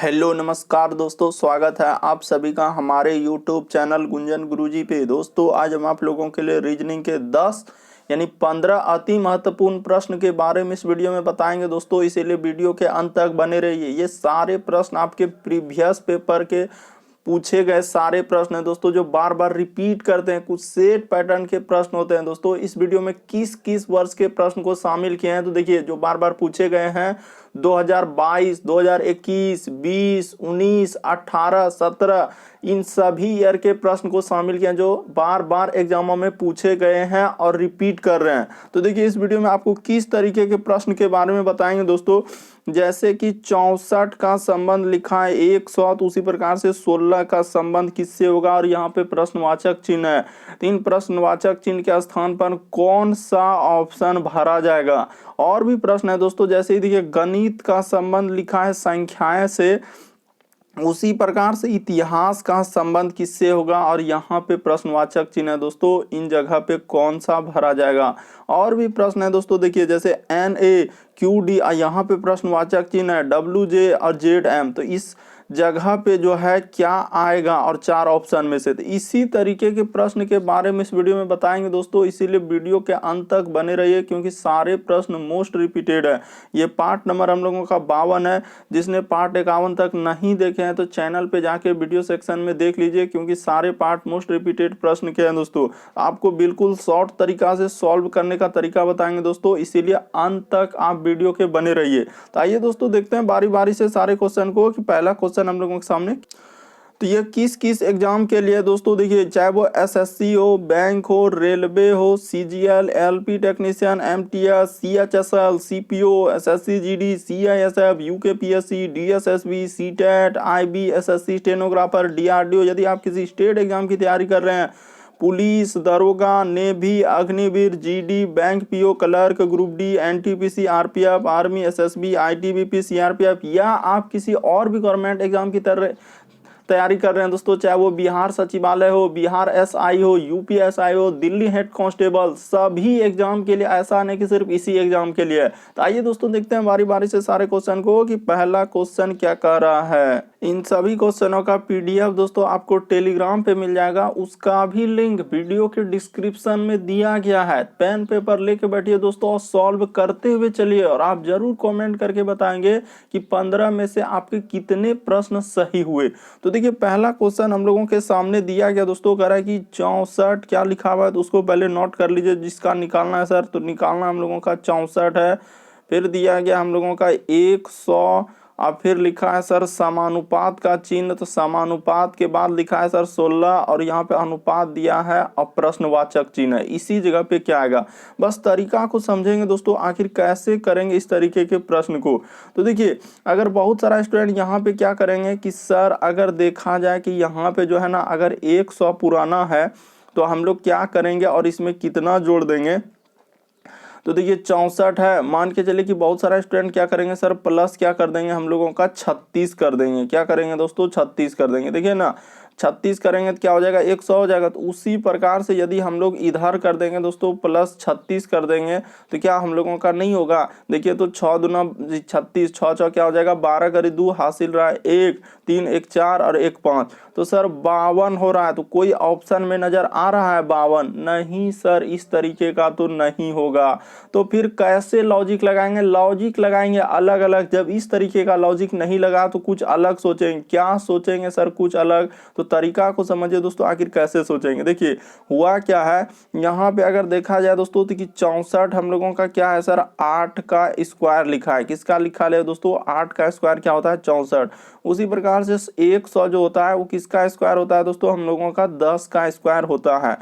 Hello नमस्कार दोस्तों, स्वागत है आप सभी का हमारे यूट्यूब चैनल गुंजन गुरुजी पे। दोस्तों आज हम आप लोगों के लिए रीजनिंग के 10 यानी 15 अति महत्वपूर्ण प्रश्न के बारे में इस वीडियो में बताएंगे दोस्तों, इसीलिए वीडियो के अंत तक बने रहिए। ये सारे प्रश्न आपके प्रीवियस पेपर के पूछे गए सारे प्रश्न हैं दोस्तों, जो बार बार रिपीट करते हैं। कुछ सेट पैटर्न के प्रश्न होते हैं दोस्तों। इस वीडियो में किस किस वर्ष के प्रश्न को शामिल किए हैं तो देखिए, जो बार बार पूछे गए हैं 2022, 2021, 20, 19, 18, 17 इन सभी ईयर के प्रश्न को शामिल किया जो बार बार एग्जामों में पूछे गए हैं और रिपीट कर रहे हैं। तो देखिए, इस वीडियो में आपको किस तरीके के प्रश्न के बारे में बताएंगे दोस्तों। जैसे कि 64 का संबंध लिखा है 100, तो उसी प्रकार से 16 का संबंध किससे होगा, और यहाँ पे प्रश्नवाचक चिन्ह है। तीन प्रश्नवाचक चिन्ह के स्थान पर कौन सा ऑप्शन भरा जाएगा। और भी प्रश्न है दोस्तों, जैसे ही देखिए गणित का संबंध लिखा है संख्याएं से, उसी प्रकार से इतिहास का संबंध किससे होगा, और यहाँ पे प्रश्नवाचक चिन्ह है दोस्तों, इन जगह पे कौन सा भरा जाएगा। और भी प्रश्न है दोस्तों, देखिए जैसे NAQD, यहाँ पे प्रश्नवाचक चिन्ह है WJ और ZM, तो इस जगह पे जो है क्या आएगा, और चार ऑप्शन में से। तो इसी तरीके के प्रश्न के बारे में इस वीडियो में बताएंगे दोस्तों, इसीलिए वीडियो के अंत तक बने रहिए, क्योंकि सारे प्रश्न मोस्ट रिपीटेड है। ये पार्ट नंबर हम लोगों का 52 है। जिसने पार्ट 51 तक नहीं देखे हैं तो चैनल पे जाके वीडियो सेक्शन में देख लीजिए, क्योंकि सारे पार्ट मोस्ट रिपीटेड प्रश्न के हैं दोस्तों। आपको बिल्कुल शॉर्ट तरीका से सॉल्व करने का तरीका बताएंगे दोस्तों, इसीलिए अंत तक आप वीडियो के बने रहिए। तो आइए दोस्तों देखते हैं बारी बारी से सारे क्वेश्चन को। कि पहला क्वेश्चन हम लोगों के सामने, तो ये किस किस एग्जाम के लिए दोस्तों, देखिए चाहे वो SSC हो, बैंक हो, रेलवे हो, CGL, LP technician, MTS, CHSL, CPO, SSC GD, CISF, UKPSC, DSSB, CTET, IB, SSC stenographer, DRDO। यदि आप किसी स्टेट एग्जाम की तैयारी कर रहे हैं, पुलिस, दरोगा, navy, Agniveer, GD, bank PO, clerk, group D, NTPC, RPF, army, SSB, ITBP, CRPF, या आप किसी और भी गवर्नमेंट एग्जाम की तैयारी कर रहे हैं दोस्तों, चाहे वो बिहार सचिवालय हो, बिहार SI हो, UP SI हो, दिल्ली हेड कांस्टेबल, सभी एग्जाम के लिए, ऐसा नहीं कि सिर्फ इसी एग्जाम के लिए। तो आइए दोस्तों देखते हैं बारी बारी से सारे क्वेश्चन को, कि पहला क्वेश्चन क्या कह रहा है। इन सभी क्वेश्चनों का PDF दोस्तों आपको टेलीग्राम पे मिल जाएगा, उसका भी लिंक वीडियो के डिस्क्रिप्शन में दिया गया है। पेन पेपर लेके बैठिए दोस्तों और सॉल्व करते हुए चलिए, और आप जरूर कमेंट करके बताएंगे कि 15 में से आपके कितने प्रश्न सही हुए। तो देखिए, पहला क्वेश्चन हम लोगों के सामने दिया गया दोस्तों, कह रहा है कि 64 क्या लिखा हुआ है, तो उसको पहले नोट कर लीजिए। जिसका निकालना है सर, तो निकालना हम लोगों का 64 है। फिर दिया गया हम लोगों का 100, और फिर लिखा है सर समानुपात का चिन्ह, तो समानुपात के बाद लिखा है सर 16, और यहाँ पे अनुपात दिया है और प्रश्नवाचक चिन्ह है। इसी जगह पे क्या आएगा, बस तरीका को समझेंगे दोस्तों, आखिर कैसे करेंगे इस तरीके के प्रश्न को। तो देखिए, अगर बहुत सारा स्टूडेंट यहाँ पे क्या करेंगे कि सर अगर देखा जाए कि यहाँ पे जो है ना, अगर 100 पुराना है तो हम लोग क्या करेंगे और इसमें कितना जोड़ देंगे। तो देखिए 64 है, मान के चलिए कि बहुत सारा स्टूडेंट क्या करेंगे सर, प्लस क्या कर देंगे हम लोगों का 36 कर देंगे। क्या करेंगे दोस्तों, 36 कर देंगे। देखिए ना, 36 करेंगे तो क्या हो जाएगा, 100 हो जाएगा। तो उसी प्रकार से यदि हम लोग इधर कर देंगे दोस्तों, प्लस 36 कर देंगे, तो क्या हम लोगों का नहीं होगा। देखिए, तो 6 दूना 36, 6 6 क्या हो जाएगा, 12 करी 2 हासिल रहा है 1, 3 1 4 और 1 5, तो सर 52 हो रहा है। तो कोई ऑप्शन में नजर आ रहा है 52? नहीं सर, इस तरीके का तो नहीं होगा। तो फिर कैसे लॉजिक लगाएंगे, लॉजिक लगाएंगे अलग अलग। जब इस तरीके का लॉजिक नहीं लगा तो कुछ अलग सोचेंगे। क्या सोचेंगे सर, कुछ अलग। तो तरीका को समझिए दोस्तों, आखिर कैसे सोचेंगे। देखिए हुआ क्या है, यहाँ पे अगर देखा जाए दोस्तों, तो कि 64 हम लोगों का क्या है सर, 8 का स्क्वायर लिखा है। किसका लिखा है दोस्तों, 8 का स्क्वायर क्या होता है, 64। उसी प्रकार से 100 जो होता है वो किसका स्क्वायर होता है दोस्तों, हम लोगों का 10 का स्क्वायर होता है।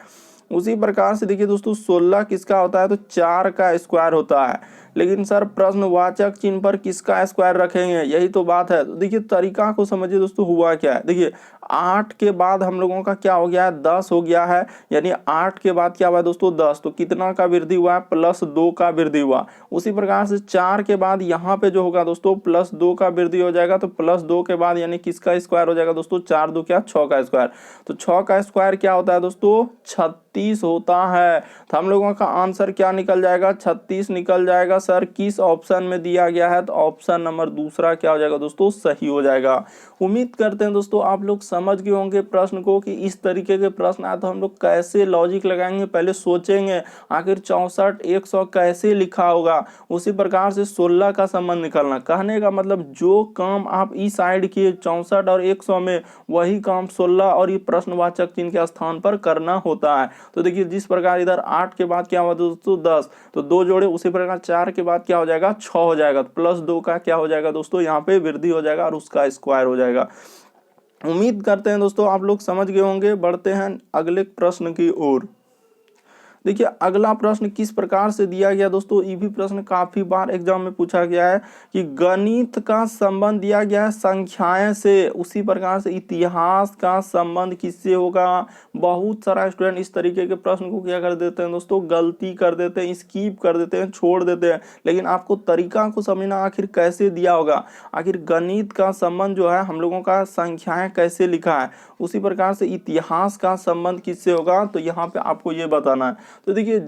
उसी प्रकार से देखिए दोस्तों, 16 किसका होता है, तो 4 का स्क्वायर होता है। लेकिन सर प्रश्नवाचक चिन्ह पर किसका स्क्वायर रखेंगे, यही तो बात है। तो देखिए तरीका को समझिए दोस्तों, हुआ क्या है। देखिए 8 के बाद हम लोगों का क्या हो गया है, 10 हो गया है। यानी 8 के बाद क्या हुआ है दोस्तों, 10। तो कितना का वृद्धि हुआ है, +2 का वृद्धि हुआ। उसी प्रकार से 4 के बाद यहाँ पे जो होगा दोस्तों, +2 का वृद्धि हो जाएगा। तो +2 के बाद यानी किसका स्क्वायर हो जाएगा दोस्तों, 4 2 क्या, 6 का स्क्वायर। तो 6 का स्क्वायर क्या होता है दोस्तों, 36 होता है। तो हम लोगों का आंसर क्या निकल जाएगा, 36 निकल जाएगा। सर किस ऑप्शन में दिया गया है, तो ऑप्शन नंबर दूसरा क्या हो जाएगा दोस्तों, सही हो जाएगा। उम्मीद करते हैं दोस्तों आप लोग समझ गए होंगे प्रश्न को कि इस तरीके के प्रश्न आए तो हम लोग कैसे लॉजिक लगाएंगे, पहले सोचेंगे आखिर 64 100 कैसे लिखा होगा, उसी प्रकार से 16 का संबंध निकालना। कहने का मतलब जो काम आप इस साइड किए 64 और 100 में, वही काम 16 और ये प्रश्नवाचक चिन्ह के स्थान पर करना होता है। तो देखिए जिस प्रकार इधर 8 के बाद क्या हुआ दोस्तों 10, तो 2 जोड़े, उसी प्रकार 4 के बाद क्या हो जाएगा 6 हो जाएगा, तो +2 का क्या हो जाएगा दोस्तों, यहाँ पे वृद्धि हो जाएगा और उसका स्क्वायर हो जाएगा। उम्मीद करते हैं दोस्तों आप लोग समझ गए होंगे। बढ़ते हैं अगले प्रश्न की ओर। देखिए अगला प्रश्न किस प्रकार से दिया गया दोस्तों, ये भी प्रश्न काफी बार एग्जाम में पूछा गया है कि गणित का संबंध दिया गया है संख्याएं से, उसी प्रकार से इतिहास का संबंध किससे होगा। बहुत सारा स्टूडेंट इस तरीके के प्रश्न को क्या कर देते हैं दोस्तों, गलती कर देते हैं, स्किप कर देते हैं, छोड़ देते हैं। लेकिन आपको तरीका को समझना आखिर कैसे दिया होगा, आखिर गणित का संबंध जो है हम लोगों का संख्याएं कैसे लिखा है, उसी प्रकार से इतिहास का संबंध किससे होगा, तो यहाँ पे आपको ये बताना है। तो देखिए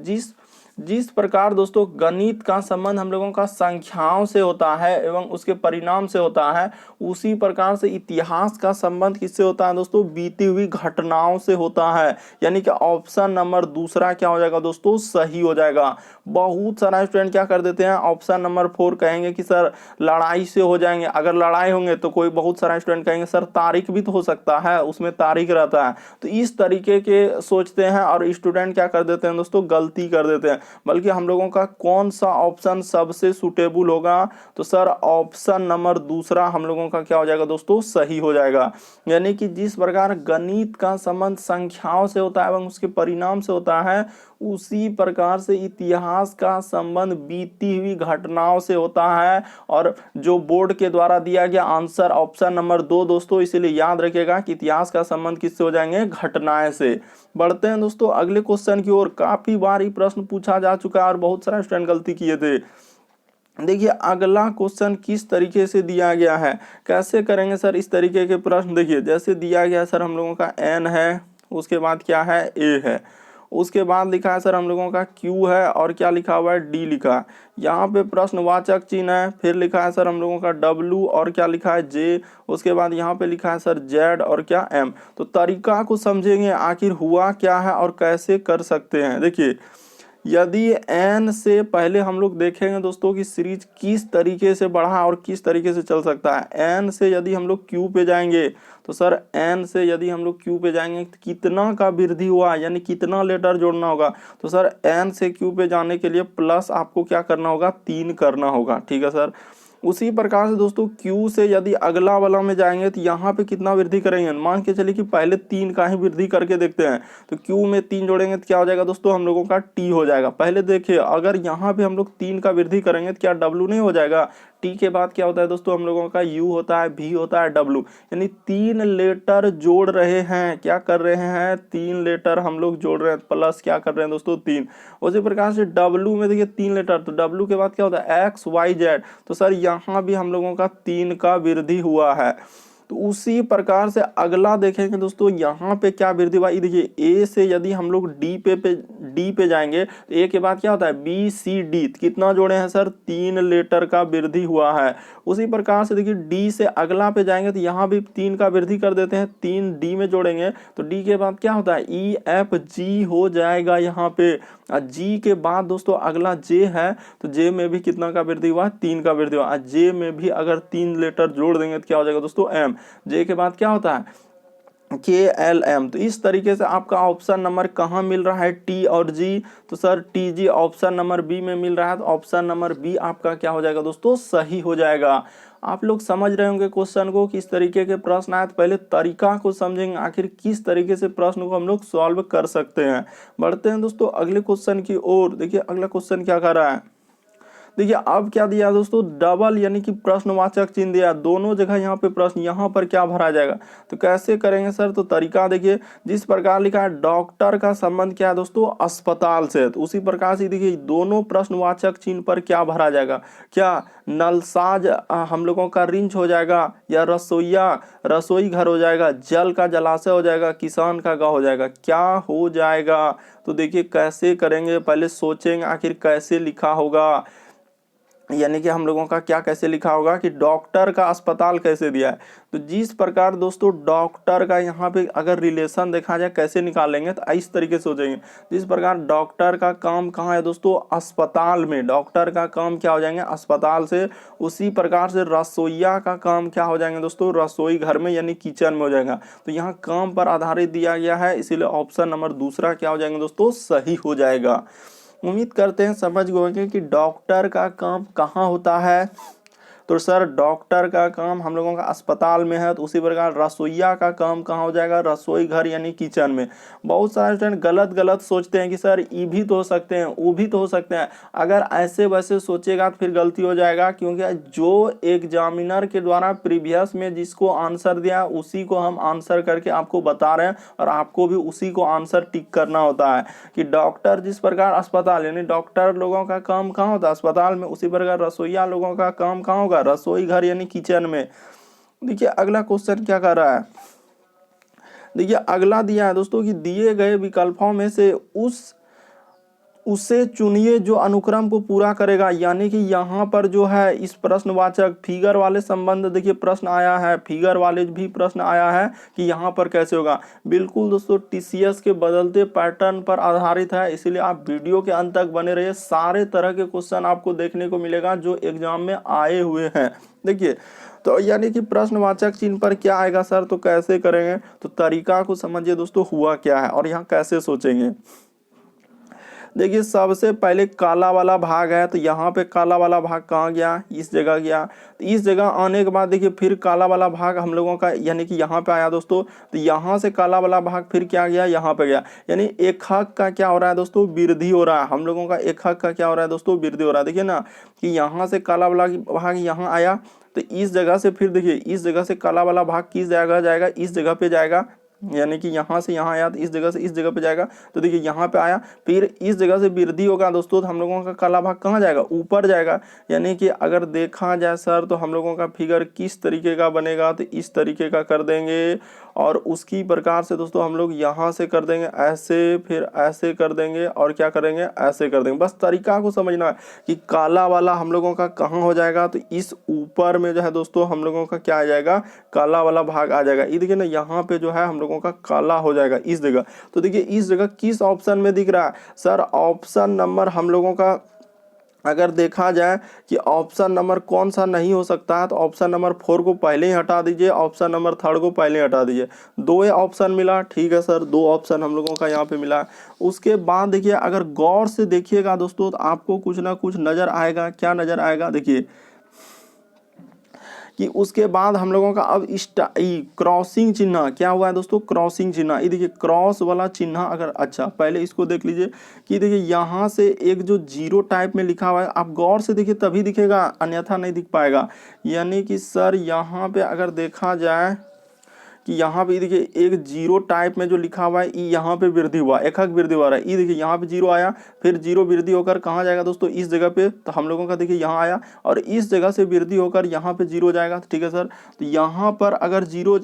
जिस प्रकार दोस्तों गणित का संबंध हम लोगों का संख्याओं से होता है एवं उसके परिणाम से होता है, उसी प्रकार से इतिहास का संबंध किससे होता है दोस्तों, बीती हुई घटनाओं से होता है। यानी कि ऑप्शन नंबर दूसरा क्या हो जाएगा दोस्तों, सही हो जाएगा। बहुत सारा स्टूडेंट क्या कर देते हैं, ऑप्शन नंबर 4 कहेंगे कि सर लड़ाई से हो जाएंगे। अगर लड़ाई होंगे तो कोई बहुत सारा स्टूडेंट कहेंगे सर तारीख भी तो हो सकता है, उसमें तारीख रहता है। तो इस तरीके के सोचते हैं और स्टूडेंट क्या कर देते हैं दोस्तों, गलती कर देते हैं। बल्कि हम लोगों का कौन सा ऑप्शन सबसे सुटेबल होगा, तो सर ऑप्शन नंबर दूसरा हम लोगों का क्या हो जाएगा दोस्तों, सही हो जाएगा। यानी कि जिस प्रकार गणित का संबंध संख्याओं से होता है एवं उसके परिणाम से होता है, उसी प्रकार से इतिहास का संबंध बीती हुई घटनाओं से होता है। और जो बोर्ड के द्वारा दिया गया आंसर ऑप्शन नंबर 2 दोस्तों, इसीलिए याद रखिएगा कि इतिहास का संबंध किससे हो जाएंगे, घटनाएं से। बढ़ते हैं दोस्तों अगले क्वेश्चन की ओर। काफी बार ये प्रश्न पूछा जा चुका है और बहुत सारे स्टूडेंट गलती किए थे। देखिए अगला क्वेश्चन किस तरीके से दिया गया है, कैसे करेंगे सर इस तरीके के प्रश्न। देखिए जैसे दिया गया सर हम लोगों का n है, उसके बाद क्या है a है, उसके बाद लिखा है सर हम लोगों का Q है और क्या लिखा हुआ है D लिखा है। यहाँ पे प्रश्नवाचक चिन्ह है, फिर लिखा है सर हम लोगों का W और क्या लिखा है J, उसके बाद यहाँ पे लिखा है सर Z और क्या M। तो तरीका को समझेंगे आखिर हुआ क्या है और कैसे कर सकते हैं। देखिए यदि n से पहले हम लोग देखेंगे दोस्तों कि सीरीज किस तरीके से बढ़ा और किस तरीके से चल सकता है। n से यदि हम लोग q पे जाएंगे तो सर n से यदि हम लोग q पे जाएंगे तो कितना का वृद्धि हुआ, यानी कितना लेटर जोड़ना होगा। तो सर n से q पे जाने के लिए प्लस आपको क्या करना होगा, 3 करना होगा। ठीक है सर। उसी प्रकार से दोस्तों Q से यदि अगला वाला में जाएंगे तो यहाँ पे कितना वृद्धि करेंगे, मान के चलिए कि पहले 3 का ही वृद्धि करके देखते हैं। तो Q में 3 जोड़ेंगे तो क्या हो जाएगा दोस्तों, हम लोगों का T हो जाएगा। पहले देखिए अगर यहाँ पे हम लोग 3 का वृद्धि करेंगे तो क्या W नहीं हो जाएगा। T के बाद क्या होता है दोस्तों, हम लोगों का U होता है, V होता है, W, यानी 3 लेटर जोड़ रहे हैं। क्या कर रहे हैं, 3 लेटर हम लोग जोड़ रहे हैं, प्लस क्या कर रहे हैं दोस्तों 3। उसी प्रकार से W में देखिए 3 लेटर, तो W के बाद क्या होता है X Y Z। तो सर यहाँ भी हम लोगों का 3 का वृद्धि हुआ है। तो उसी प्रकार से अगला देखेंगे दोस्तों, यहाँ पे क्या वृद्धि हुआ। देखिए ए से यदि हम लोग डी पे जाएंगे तो ए के बाद क्या होता है बी सी डी, कितना जोड़े हैं सर, 3 लेटर का वृद्धि हुआ है। उसी प्रकार से देखिए डी से अगला पे जाएंगे तो यहाँ भी 3 का वृद्धि कर देते हैं, 3 डी में जोड़ेंगे तो डी के बाद क्या होता है ई एफ जी हो जाएगा यहाँ पे। जी के बाद दोस्तों अगला जे है, तो जे में भी कितना का वृद्धि हुआ, 3 का वृद्धि हुआ। जे में भी अगर 3 लेटर जोड़ देंगे तो क्या हो जाएगा दोस्तों एम। जे के बाद क्या होता है KLM। तो इस तरीके से आपका ऑप्शन नंबर कहाँ मिल रहा है, T और G। तो sir TG option number B में मिल रहा है, तो ऑप्शन नंबर बी आपका क्या हो जाएगा दोस्तों, सही हो जाएगा। आप लोग समझ रहे होंगे क्वेश्चन को, किस तरीके के प्रश्न आए। तो पहले तरीका को समझेंगे आखिर किस तरीके से प्रश्न को हम लोग सॉल्व कर सकते हैं। बढ़ते हैं दोस्तों अगले क्वेश्चन की ओर। देखिए अगला क्वेश्चन क्या कर रहा है। देखिए अब क्या दिया दोस्तों, डबल यानी कि प्रश्नवाचक चिन्ह दिया, दोनों जगह यहाँ पे प्रश्न, यहाँ पर क्या भरा जाएगा। तो कैसे करेंगे सर, तो तरीका देखिए जिस प्रकार लिखा है डॉक्टर का संबंध क्या है दोस्तों, अस्पताल से। तो उसी प्रकार से देखिए दोनों प्रश्नवाचक चिन्ह पर क्या भरा जाएगा, क्या नलसाज हम लोगों का रिंच हो जाएगा, या रसोईया रसोई घर हो जाएगा, जल का जलाशय हो जाएगा, किसान का गाँव हो जाएगा, क्या हो जाएगा। तो देखिए कैसे करेंगे, पहले सोचेंगे आखिर कैसे लिखा होगा। यानी कि हम लोगों का क्या कैसे लिखा होगा कि डॉक्टर का अस्पताल कैसे दिया है। तो जिस प्रकार दोस्तों डॉक्टर का यहाँ पे अगर रिलेशन देखा जाए कैसे निकालेंगे तो इस तरीके से सोचेंगे, जिस प्रकार डॉक्टर का काम कहाँ है दोस्तों, अस्पताल में, डॉक्टर का काम क्या हो जाएंगे अस्पताल से, उसी प्रकार से रसोइया का काम क्या हो जाएंगे दोस्तों, रसोई घर में यानी किचन में हो जाएगा। तो यहाँ काम पर आधारित दिया गया है, इसीलिए ऑप्शन नंबर दूसरा क्या हो जाएंगे दोस्तों, सही हो जाएगा। उम्मीद करते हैं समझ गए कि डॉक्टर का काम कहाँ होता है। तो सर डॉक्टर का काम हम लोगों का अस्पताल में है, तो उसी प्रकार रसोइया का काम कहाँ हो जाएगा, रसोई घर यानी किचन में। बहुत सारे स्टूडेंट गलत गलत सोचते हैं कि सर ई भी तो हो सकते हैं, वो भी तो हो सकते हैं। अगर ऐसे वैसे सोचेगा तो फिर गलती हो जाएगा, क्योंकि जो एग्जामिनर के द्वारा प्रीवियस में जिसको आंसर दिया उसी को हम आंसर करके आपको बता रहे हैं, और आपको भी उसी को आंसर टिक करना होता है कि डॉक्टर जिस प्रकार अस्पताल यानी डॉक्टर लोगों का काम कहाँ होता है, अस्पताल में, उसी प्रकार रसोइया लोगों का काम कहाँ होगा, रसोई घर यानी किचन में। देखिए अगला क्वेश्चन क्या कर रहा है, देखिए अगला दिया है दोस्तों कि दिए गए विकल्पों में से उसे चुनिए जो अनुक्रम को पूरा करेगा। यानी कि यहाँ पर जो है इस प्रश्नवाचक फिगर वाले संबंध, देखिए प्रश्न आया है, फिगर वाले भी प्रश्न आया है कि यहाँ पर कैसे होगा। बिल्कुल दोस्तों टीसीएस के बदलते पैटर्न पर आधारित है, इसीलिए आप वीडियो के अंत तक बने रहिए। सारे तरह के क्वेश्चन आपको देखने को मिलेगा जो एग्जाम में आए हुए हैं। देखिए तो यानी कि प्रश्नवाचक चिन्ह पर क्या आएगा सर, तो कैसे करेंगे, तो तरीका को समझिए दोस्तों हुआ क्या है और यहाँ कैसे सोचेंगे। देखिए सबसे पहले काला वाला भाग है, तो यहाँ पे काला वाला भाग कहाँ गया, इस जगह गया। तो इस जगह आने के बाद देखिए फिर काला वाला भाग हम लोगों का यानी कि यहाँ पे आया दोस्तों, तो यहाँ से काला वाला भाग फिर क्या गया, यहाँ पे गया। यानी एक हक का क्या हो रहा है दोस्तों, वृद्धि हो रहा है। हम लोगों का एक हक का क्या हो रहा है दोस्तों, वृद्धि हो रहा है। देखिए ना कि यहाँ से काला वाला भाग यहाँ आया, तो इस जगह से फिर देखिए इस जगह से काला वाला भाग किस जगह जाएगा, इस जगह पे जाएगा। यानी कि यहाँ से यहाँ आया तो इस जगह से इस जगह पे जाएगा, तो देखिए यहाँ पे आया, फिर इस जगह से वृद्धि होगा दोस्तों, तो हम लोगों का काला भाग कहाँ जाएगा, ऊपर जाएगा। यानी कि अगर देखा जाए सर तो हम लोगों का फिगर किस तरीके का बनेगा, तो इस तरीके का कर देंगे, और उसकी प्रकार से दोस्तों हम लोग यहाँ से कर देंगे ऐसे, फिर ऐसे कर देंगे, और क्या करेंगे, ऐसे कर देंगे। बस तरीका को समझना है कि काला वाला हम लोगों का कहाँ हो जाएगा, तो इस ऊपर में जो है दोस्तों हम लोगों का क्या आ जाएगा, काला वाला भाग आ जाएगा। ये देखिए ना यहाँ पे जो है हम लोगों का काला हो जाएगा इस जगह। तो देखिए इस जगह किस ऑप्शन में दिख रहा है सर, ऑप्शन नंबर हम लोगों का अगर देखा जाए कि ऑप्शन नंबर कौन सा नहीं हो सकता है, तो ऑप्शन नंबर 4 को पहले ही हटा दीजिए, ऑप्शन नंबर 3 को पहले ही हटा दीजिए। 2 ऑप्शन मिला, ठीक है सर, 2 ऑप्शन हम लोगों का यहाँ पे मिला। उसके बाद देखिए अगर गौर से देखिएगा दोस्तों तो आपको कुछ ना कुछ नजर आएगा। क्या नजर आएगा, देखिए कि उसके बाद हम लोगों का अब क्रॉसिंग चिन्ह क्या हुआ है दोस्तों, क्रॉसिंग चिन्ह। ये देखिए क्रॉस वाला चिन्ह अगर, अच्छा पहले इसको देख लीजिए कि देखिए यहाँ से एक जो जीरो टाइप में लिखा हुआ है, आप गौर से देखिए तभी दिखेगा, अन्यथा नहीं दिख पाएगा। यानी कि सर यहाँ पे अगर देखा जाए कि यहाँ पे देखिए एक जीरो टाइप में जो लिखा हुआ है, ई यहाँ पे वृद्धि हुआ, एक हक वृद्धि हो रहा है। ई देखिए यहाँ पे जीरो आया, फिर जीरो वृद्धि होकर कहाँ जाएगा दोस्तों, इस जगह पे। तो हम लोगों का देखिए यहाँ आया और इस जगह से वृद्धि होकर यहाँ पे जीरो जाएगा, ठीक है सर। तो यहाँ पर अगर जीरो,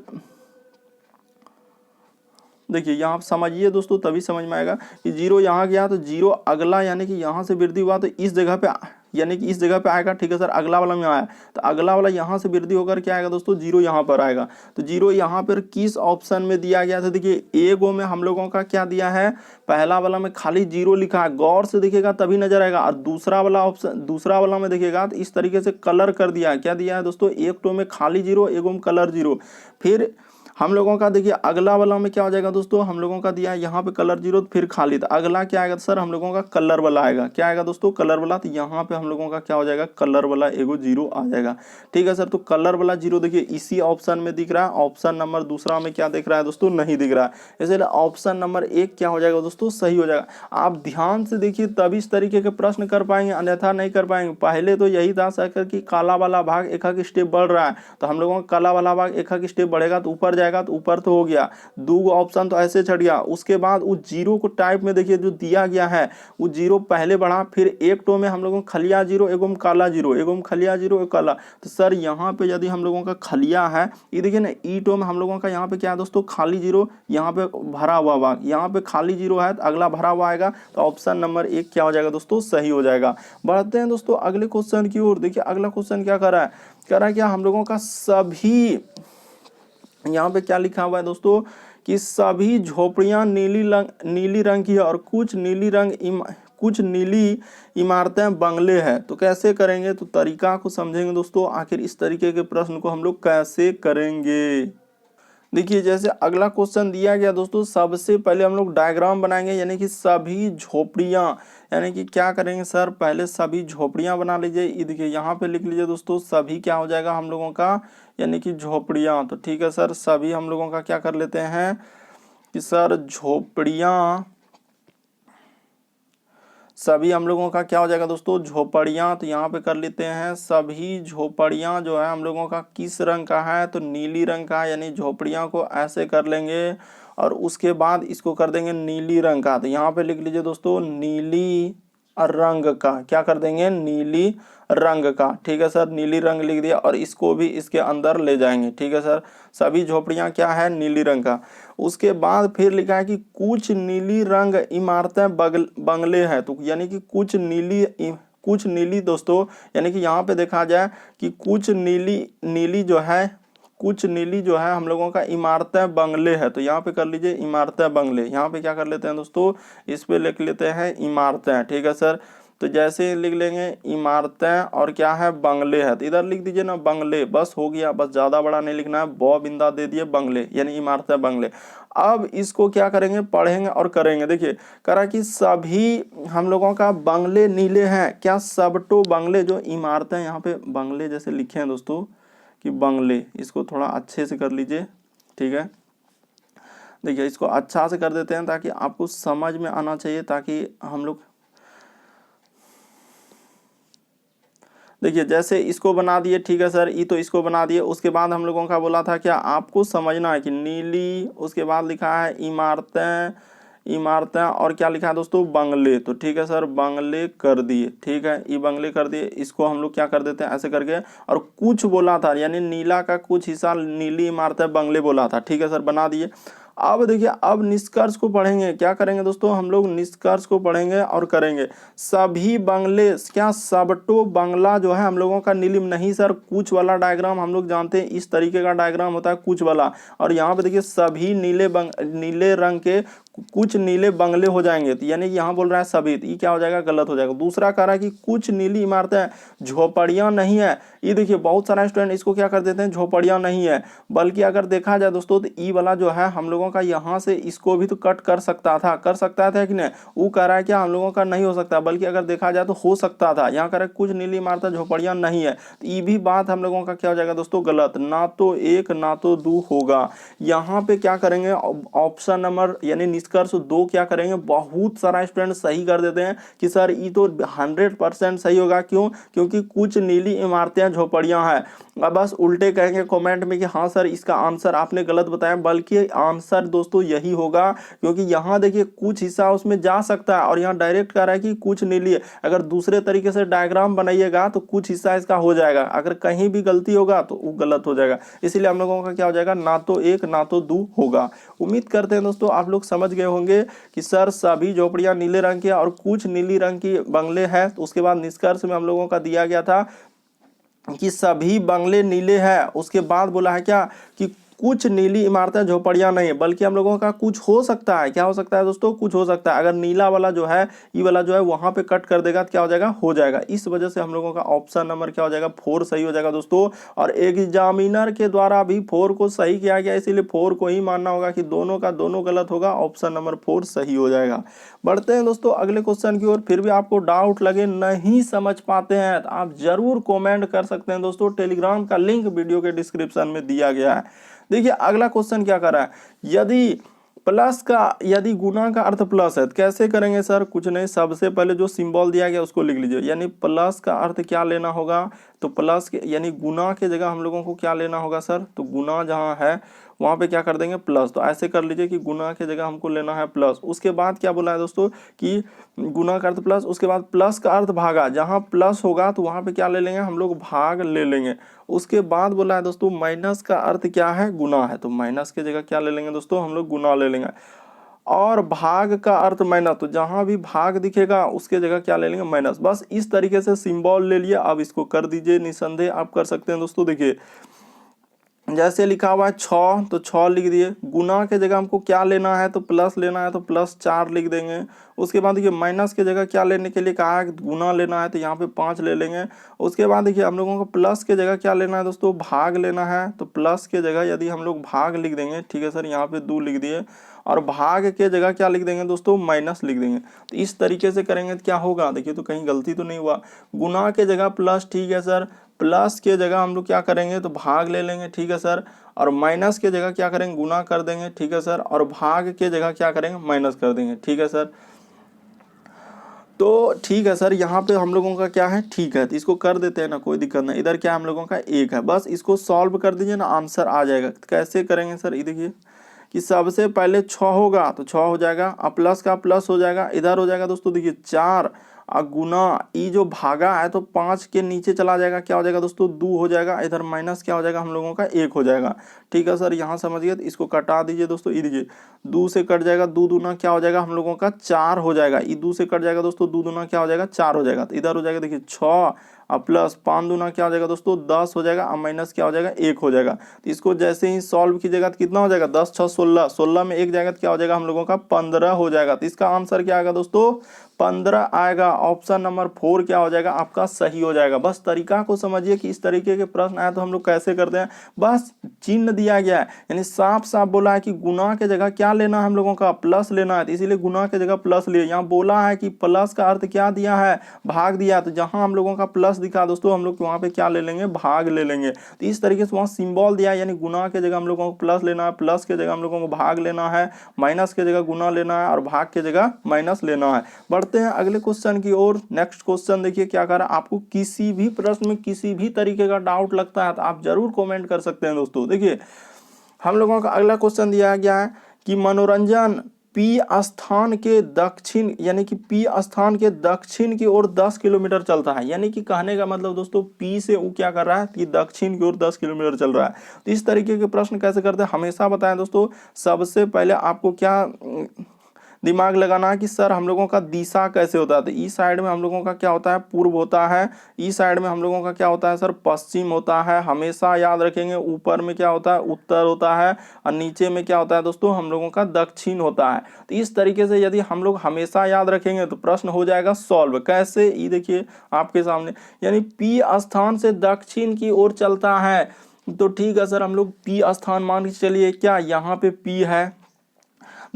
देखिए यहाँ समझिए दोस्तों तभी समझ में आएगा कि जीरो यहाँ गया तो जीरो अगला यानी कि यहाँ से वृद्धि हुआ तो इस जगह पे यानी कि इस जगह पे आएगा, ठीक है सर। अगला वाला में आया तो अगला वाला यहाँ से वृद्धि होकर क्या आएगा दोस्तों, जीरो यहाँ पर आएगा। तो जीरो यहाँ पर किस ऑप्शन में दिया गया था, देखिए ए गो में हम लोगों का क्या दिया है, पहला वाला में खाली जीरो लिखा है, गौर से देखिएगा तभी नजर आएगा। और दूसरा वाला ऑप्शन, दूसरा वाला में देखिएगा तो इस तरीके से कलर कर दिया है। क्या दिया है दोस्तों, एक टो में खाली जीरो, एक में कलर जीरो। फिर हम लोगों का देखिए अगला वाला में क्या हो जाएगा दोस्तों, हम लोगों का दिया है यहाँ पे कलर जीरो, फिर खाली। तो अगला क्या आएगा सर, हम लोगों का कलर वाला आएगा। क्या आएगा दोस्तों, कलर वाला। तो यहाँ पे हम लोगों का क्या हो जाएगा, कलर वाला एगो जीरो आ जाएगा, ठीक है सर। तो कलर वाला जीरो देखिए इसी ऑप्शन में दिख रहा है, ऑप्शन नंबर दूसरा में क्या दिख रहा है दोस्तों, नहीं दिख रहा है। इसलिए ऑप्शन नंबर 1 क्या हो जाएगा दोस्तों, सही हो जाएगा। आप ध्यान से देखिए तभी इस तरीके के प्रश्न कर पाएंगे, अन्यथा नहीं कर पाएंगे। पहले तो यही था कि काला वाला भाग एक एक स्टेप बढ़ रहा है, तो हम लोगों का काला वाला भाग एक एक स्टेप बढ़ेगा तो ऊपर जाएगा। जाएगा, तो ऊपर तो हो गया, दो ऑप्शन तो ऐसे छट गया। उसके बाद उस जीरो को टाइप में देखिए जो दिया गया है वो जीरो पहले बढ़ा, फिर एक टो में हम लोगों का खलिया जीरो एगो काला जीरो, एगो खलिया जीरो एक काला। तो सर यहाँ पे यदि हम लोगों का खलिया है, ये देखिए ना ई टो में हम लोगों का यहाँ पे क्या है दोस्तों, खाली जीरो, यहाँ पे भरा हुआ भाग, यहाँ पे खाली जीरो है तो अगला भरा हुआ आएगा, तो ऑप्शन नंबर 1 क्या हो जाएगा दोस्तों, सही हो जाएगा। बढ़ते हैं दोस्तों अगले क्वेश्चन की ओर। देखिए अगला क्वेश्चन क्या कर रहा है, कह रहा है क्या हम लोगों का सभी, यहाँ पे क्या लिखा हुआ है दोस्तों कि सभी झोपड़ियां नीली रंग की है और कुछ नीली इमारतें बंगले हैं। तो कैसे करेंगे, तो तरीका को समझेंगे दोस्तों, आखिर इस तरीके के प्रश्न को हम लोग कैसे करेंगे। देखिए जैसे अगला क्वेश्चन दिया गया दोस्तों, सबसे पहले हम लोग डायग्राम बनाएंगे, यानी कि सभी झोपड़ियां, यानी कि क्या करेंगे सर, पहले सभी झोपड़ियां बना लीजिए। ये देखिए यहाँ पे लिख लीजिए दोस्तों, सभी क्या हो जाएगा हम लोगों का, यानी कि झोपड़ियां। तो ठीक है सर, सभी हम लोगों का क्या कर लेते हैं कि सर झोपड़ियां, सभी हम लोगों का क्या हो जाएगा दोस्तों, झोपड़ियां। तो यहाँ पे कर लेते हैं सभी झोपड़ियां जो है हम लोगों का किस रंग का है, तो नीली रंग का है, यानी झोपड़ियां को ऐसे कर लेंगे और उसके बाद इसको कर देंगे नीली रंग का। तो यहाँ पे लिख लीजिए दोस्तों नीली रंग का, क्या कर देंगे, नीली रंग का। ठीक है सर, नीली रंग लिख दिया और इसको भी इसके अंदर ले जाएंगे। ठीक है सर, सभी झोपड़ियां क्या है, नीली रंग का। उसके बाद फिर लिखा है कि कुछ नीली रंग इमारतें बंगले हैं, तो यानी कि कुछ नीली दोस्तों, यानी कि यहाँ पे देखा जाए कि कुछ नीली जो है हम लोगों का इमारतें बंगले है। तो यहाँ पे कर लीजिए इमारतें बंगले, यहाँ पे क्या कर लेते हैं दोस्तों, इस पे लिख लेते हैं इमारतें। ठीक है सर, तो जैसे लिख लेंगे इमारतें और क्या है, बंगले है, तो इधर लिख दीजिए ना बंगले, बस हो गया, बस ज्यादा बड़ा नहीं लिखना है, बिंदा दे दिए बंगले, यानी इमारतें बंगले। अब इसको क्या करेंगे, पढ़ेंगे और करेंगे। देखिए करा कि सभी हम लोगों का बंगले नीले हैं, क्या सबटो बंगले, जो इमारतें यहाँ पे बंगले जैसे लिखे हैं दोस्तों कि बंगले, इसको थोड़ा अच्छे से कर लीजिए। ठीक है, देखिए इसको अच्छा से कर देते हैं ताकि आपको समझ में आना चाहिए, ताकि हम लोग, देखिए जैसे इसको बना दिए। ठीक है सर, ये तो इसको बना दिए। उसके बाद हम लोगों का बोला था क्या, आपको समझना है कि नीली, उसके बाद लिखा है इमारतें और क्या लिखा है दोस्तों, बंगले। तो ठीक है सर, बंगले कर दिए। ठीक है, ये बंगले कर दिए, इसको हम लोग क्या कर देते हैं ऐसे करके, और कुछ बोला था यानी नीला का कुछ हिस्सा नीली इमारतें बंगले बोला था। ठीक है सर, बना दिए। अब देखिए अब निष्कर्ष को पढ़ेंगे, क्या करेंगे दोस्तों, हम लोग निष्कर्ष को पढ़ेंगे और करेंगे। सभी बंगले, क्या सबटो बंगला जो है हम लोगों का नीली, नहीं सर, कुछ वाला डायग्राम हम लोग जानते हैं, इस तरीके का डायग्राम होता है कुछ वाला। और यहाँ पे देखिए सभी नीले रंग के कुछ नीले बंगले हो जाएंगे, तो यानी यहाँ बोल रहा है सभी, तो ये क्या हो जाएगा, गलत हो जाएगा। दूसरा कह रहा है कि कुछ नीली इमारतें झोपड़ियां नहीं है, ये देखिए बहुत सारा स्टूडेंट इसको क्या कर देते हैं, झोपड़ियां नहीं है, बल्कि अगर देखा जाए दोस्तों तो ई वाला जो है हम लोगों का यहाँ से इसको भी तो कट कर सकता था कि नहीं, वो कह रहा है क्या हम लोगों का नहीं हो सकता, बल्कि अगर देखा जाए तो हो सकता था। यहाँ कह रहा है कुछ नीली इमारतें झोपड़ियां नहीं है, तो ये भी बात हम लोगों का क्या हो जाएगा दोस्तों, गलत, ना तो 1 ना तो 2 होगा। यहाँ पे क्या करेंगे, ऑप्शन नंबर यानी निष्कर्ष 2 क्या करेंगे, बहुत सारा स्टूडेंट सही कर देते हैं कि सर ये तो 100% सही होगा। क्यों, क्योंकि कुछ नीली इमारतें झोपड़ियां हैं। अब बस उल्टे कहेंगे कमेंट में कि हाँ सर इसका आंसर आपने गलत बताया, बल्कि आंसर दोस्तों यही होगा, क्योंकि यहाँ देखिए कुछ हिस्सा उसमें जा सकता है और यहाँ डायरेक्ट कह रहा है कि कुछ नीली है। अगर दूसरे तरीके से डायग्राम बनाइएगा तो कुछ हिस्सा इसका हो जाएगा, अगर कहीं भी गलती होगा तो वो गलत हो जाएगा। इसीलिए हम लोगों का क्या हो जाएगा, ना तो 1 ना तो 2 होगा। उम्मीद करते हैं दोस्तों आप लोग समझ गए होंगे कि सर सभी झोपड़ियां नीले रंग की और कुछ नीली रंग की बंगले हैं। तो उसके बाद निष्कर्ष में हम लोगों का दिया गया था कि सभी बंगले नीले हैं। उसके बाद बोला है क्या कि कुछ नीली इमारतें झोपड़ियां नहीं है, बल्कि हम लोगों का कुछ हो सकता है। क्या हो सकता है दोस्तों, कुछ हो सकता है। अगर नीला वाला जो है, ये वाला जो है वहां पे कट कर देगा तो क्या हो जाएगा, हो जाएगा। इस वजह से हम लोगों का ऑप्शन नंबर क्या हो जाएगा, 4 सही हो जाएगा दोस्तों। और एग्जामिनर के द्वारा भी 4 को सही किया गया, इसीलिए 4 को ही मानना होगा कि दोनों का दोनों गलत होगा, ऑप्शन नंबर 4 सही हो जाएगा। बढ़ते हैं दोस्तों अगले क्वेश्चन की ओर। फिर भी आपको डाउट लगे, नहीं समझ पाते हैं, तो आप जरूर कमेंट कर सकते हैं दोस्तों। टेलीग्राम का लिंक वीडियो के डिस्क्रिप्शन में दिया गया है। देखिए अगला क्वेश्चन क्या कर रहा है, यदि प्लस का यदि गुना का अर्थ प्लस है तो कैसे करेंगे सर, कुछ नहीं, सबसे पहले जो सिंबल दिया गया उसको लिख लीजिए। यानी प्लस का अर्थ क्या लेना होगा, तो प्लस के यानी गुना के जगह हम लोगों को क्या लेना होगा सर, तो गुना जहाँ है वहाँ पे क्या कर देंगे प्लस। तो ऐसे कर लीजिए कि गुना के जगह हमको लेना है प्लस। उसके बाद क्या बोला है दोस्तों कि गुना का अर्थ प्लस, उसके बाद प्लस का अर्थ भागा, जहाँ प्लस होगा तो वहाँ पे क्या ले लेंगे हम लोग, भाग ले लेंगे। उसके बाद बोला है दोस्तों माइनस का अर्थ क्या है, गुना है, तो माइनस के जगह क्या ले लेंगे दोस्तों, हम लोग गुना ले लेंगे। और भाग का अर्थ माइनस, तो जहां भी भाग दिखेगा उसके जगह क्या ले लेंगे, माइनस। बस इस तरीके से सिंबल ले लिया। अब इसको कर दीजिए, निसंदेह आप कर सकते हैं दोस्तों। देखिए जैसे लिखा हुआ है 6 तो 6 लिख दिए। गुना के जगह हमको क्या लेना है, तो प्लस लेना है, तो प्लस 4 लिख देंगे। उसके बाद देखिए माइनस के जगह क्या लेने के लिए कहा है, गुना लेना है, तो यहाँ पे 5 ले लेंगे। उसके बाद देखिए हम लोगों को प्लस के जगह क्या लेना है दोस्तों, भाग लेना है, तो प्लस के जगह यदि हम लोग भाग लिख देंगे, ठीक है सर, यहाँ पे 2 लिख दिए। और भाग के जगह क्या लिख देंगे दोस्तों, माइनस लिख देंगे। तो इस तरीके से करेंगे तो क्या होगा, देखिए तो कहीं गलती तो नहीं हुआ। गुना के जगह प्लस, ठीक है सर, प्लस के जगह हम लोग क्या करेंगे, तो भाग ले लेंगे, ठीक है सर। और माइनस के जगह क्या करेंगे, गुना कर देंगे, ठीक है सर। और भाग के जगह क्या करेंगे, माइनस कर देंगे, ठीक है सर। तो ठीक है सर, यहाँ पे हम लोगों का क्या है, ठीक है, तो इसको कर देते हैं ना, कोई दिक्कत नहीं। इधर क्या हम लोगों का 1 है, बस इसको सॉल्व कर दीजिए ना, आंसर आ जाएगा। कैसे करेंगे सर, ये देखिए कि सबसे पहले 6 होगा तो 6 हो जाएगा, अब प्लस का प्लस हो जाएगा, इधर हो जाएगा दोस्तों देखिए 4, और गुना ई जो भागा है तो 5 के नीचे चला जाएगा, क्या हो जाएगा दोस्तों, 2 हो जाएगा। इधर माइनस क्या हो जाएगा हम लोगों का, 1 हो जाएगा। ठीक है सर, यहाँ समझिए, तो इसको कटा दीजिए दोस्तों। ये देखिए 2 से कट जाएगा, 2 दूना क्या हो जाएगा हम लोगों का, 4 हो जाएगा। ये 2 से कट जाएगा दोस्तों, 2 दूना क्या हो जाएगा, 4 हो जाएगा। तो इधर हो जाएगा देखिए 6, और प्लस 5 दूना क्या हो जाएगा दोस्तों, 10 हो जाएगा, और माइनस क्या हो जाएगा, 1 हो जाएगा। तो इसको जैसे ही सॉल्व कीजिएगा तो कितना हो जाएगा, 10 6 16, 16 में 1 जाएगा तो क्या हो जाएगा हम लोगों का, 15 हो जाएगा। तो इसका आंसर क्या आएगा दोस्तों, 15 आएगा। ऑप्शन नंबर 4 क्या हो जाएगा आपका, सही हो जाएगा। बस तरीका को समझिए कि इस तरीके के प्रश्न आए तो हम लोग कैसे करते हैं। बस चिन्ह दिया गया है, यानी साफ साफ बोला है कि गुना के जगह क्या लेना है हम लोगों का, प्लस लेना है, तो इसीलिए गुना के जगह प्लस लिए। यहाँ बोला है कि प्लस का अर्थ क्या दिया है, भाग दिया है, तो जहां हम लोगों का प्लस दिखा दोस्तों, हम लोग वहां पे क्या ले लेंगे, भाग ले लेंगे। तो इस तरीके से वहां सिंबल दिया है, यानी गुना के जगह हम लोगों को प्लस लेना है, प्लस के जगह हम लोगों को भाग लेना है, माइनस के जगह गुना लेना है, और भाग के जगह माइनस लेना है। बढ़ते हैं अगले क्वेश्चन की ओर। नेक्स्ट क्वेश्चन देखिए क्या कर रहा है। आपको किसी भी प्रश्न में किसी भी तरीके का डाउट लगता है तो आप जरूर कमेंट कर सकते हैं दोस्तों। देखिए हम लोगों का अगला क्वेश्चन दिया गया है कि मनोरंजन पी स्थान के दक्षिण, यानी कि पी स्थान के दक्षिण की ओर 10 किलोमीटर चलता है। यानी कि कहने का मतलब दोस्तों पी से वो क्या कर रहा है कि दक्षिण की ओर 10 किलोमीटर चल रहा है। तो इस तरीके के प्रश्न कैसे करते हैं हमेशा बताएं दोस्तों। सबसे पहले आपको क्या दिमाग लगाना है कि सर हम लोगों का दिशा कैसे होता है। तो ई साइड में हम लोगों का क्या होता है, पूर्व होता है। ई साइड में हम लोगों का क्या होता है सर, पश्चिम होता है। हमेशा याद रखेंगे, ऊपर में क्या होता है, उत्तर होता है, और नीचे में क्या होता है दोस्तों, हम लोगों का दक्षिण होता है। तो इस तरीके से यदि हम लोग हमेशा याद रखेंगे तो प्रश्न हो जाएगा सॉल्व। कैसे, ये देखिए आपके सामने, यानी पी स्थान से दक्षिण की ओर चलता है। तो ठीक है सर, हम लोग पी स्थान मान के चलिए, क्या यहाँ पे पी है,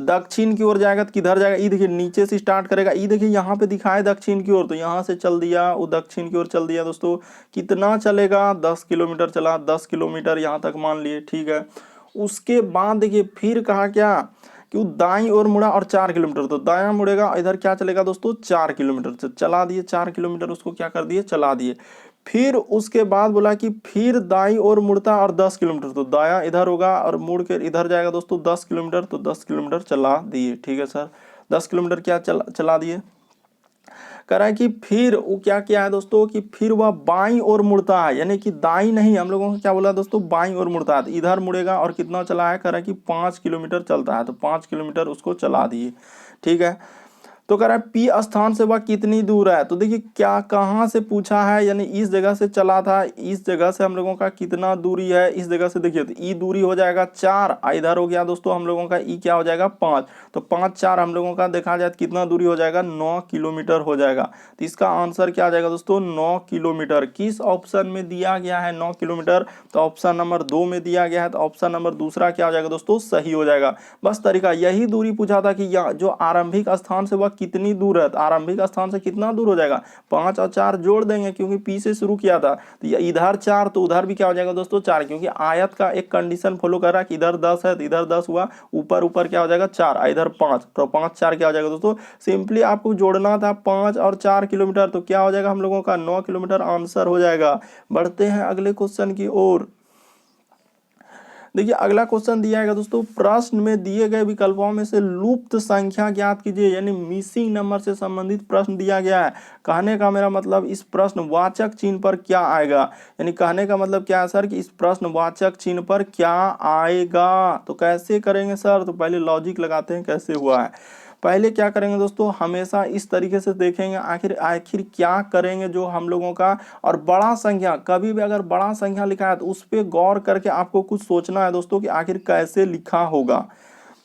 दक्षिण की ओर जाएगा तो किधर जाएगा, ये देखिए नीचे से स्टार्ट करेगा। ये देखिए यहाँ पे दिखाए दक्षिण की ओर, तो यहाँ से चल दिया, वो दक्षिण की ओर चल दिया दोस्तों। कितना चलेगा, 10 किलोमीटर चला, 10 किलोमीटर यहाँ तक मान लिए, ठीक है। उसके बाद देखिए फिर कहा क्या कि वो दाईं ओर मुड़ा और 4 किलोमीटर, तो दायां मुड़ेगा, इधर क्या चलेगा दोस्तों, 4 किलोमीटर से चला दिए, 4 किलोमीटर उसको क्या कर दिए, चला दिए। फिर उसके बाद बोला कि फिर दाईं ओर मुड़ता और 10 किलोमीटर, तो दाया इधर होगा और मुड़ के इधर जाएगा दोस्तों 10 किलोमीटर, तो 10 किलोमीटर चला दिए, ठीक है सर। 10 किलोमीटर क्या चला दिए। कह रहा है कि फिर वो क्या किया है दोस्तों कि फिर वह बाईं ओर मुड़ता है, यानी कि दाईं नहीं, हम लोगों को क्या बोला दोस्तों, बाईं ओर मुड़ता है। तो इधर मुड़ेगा और कितना चला है, कह रहा है कि 5 किलोमीटर चलता है, तो 5 किलोमीटर उसको चला दिए, ठीक है। तो कह रहा है पी स्थान से वह कितनी दूर है। तो देखिए क्या कहाँ से पूछा है, यानी इस जगह से चला था, इस जगह से हम लोगों का कितना दूरी है, इस जगह से देखिए तो ई दूरी हो जाएगा 4, इधर हो गया दोस्तों हम लोगों का ई क्या हो जाएगा 5, तो 5 4 हम लोगों का देखा जाए तो कितना दूरी हो जाएगा, 9 किलोमीटर हो जाएगा। तो इसका आंसर क्या आ जाएगा दोस्तों, 9 किलोमीटर। किस ऑप्शन में दिया गया है 9 किलोमीटर, तो ऑप्शन नंबर 2 में दिया गया है, तो ऑप्शन नंबर दूसरा क्या हो जाएगा दोस्तों, सही हो जाएगा। बस तरीका यही दूरी पूछा था कि जो आरंभिक स्थान से वह कितनी दूर है, तो आरंभिक स्थान से कितना दूर हो जाएगा, 5 और 4 जोड़ देंगे क्योंकि पी से शुरू किया था, तो इधर 4 तो उधर भी क्या हो जाएगा दोस्तों 4, क्योंकि आयत का एक कंडीशन फॉलो कर रहा है कि इधर 10 है तो इधर 10 हुआ, ऊपर ऊपर क्या हो जाएगा 4, इधर 5, तो 5 4 क्या हो जाएगा दोस्तों, सिंपली आपको जोड़ना था 5 और 4 किलोमीटर, तो क्या हो जाएगा हम लोगों का 9 किलोमीटर आंसर हो जाएगा। बढ़ते हैं अगले क्वेश्चन की ओर। देखिए अगला क्वेश्चन दिया है दोस्तों, प्रश्न में दिए गए विकल्पों में से लुप्त संख्या ज्ञात कीजिए, यानी मिसिंग नंबर से संबंधित प्रश्न दिया गया है। कहने का मेरा मतलब इस प्रश्न वाचक चिन्ह पर क्या आएगा, यानी कहने का मतलब क्या है सर कि इस प्रश्न वाचक चिन्ह पर क्या आएगा। तो कैसे करेंगे सर, तो पहले लॉजिक लगाते हैं कैसे हुआ है। पहले क्या करेंगे दोस्तों, हमेशा इस तरीके से देखेंगे आखिर आखिर क्या करेंगे जो हम लोगों का, और बड़ा संख्या कभी भी अगर बड़ा संख्या लिखा है तो उस पर गौर करके आपको कुछ सोचना है दोस्तों कि आखिर कैसे लिखा होगा।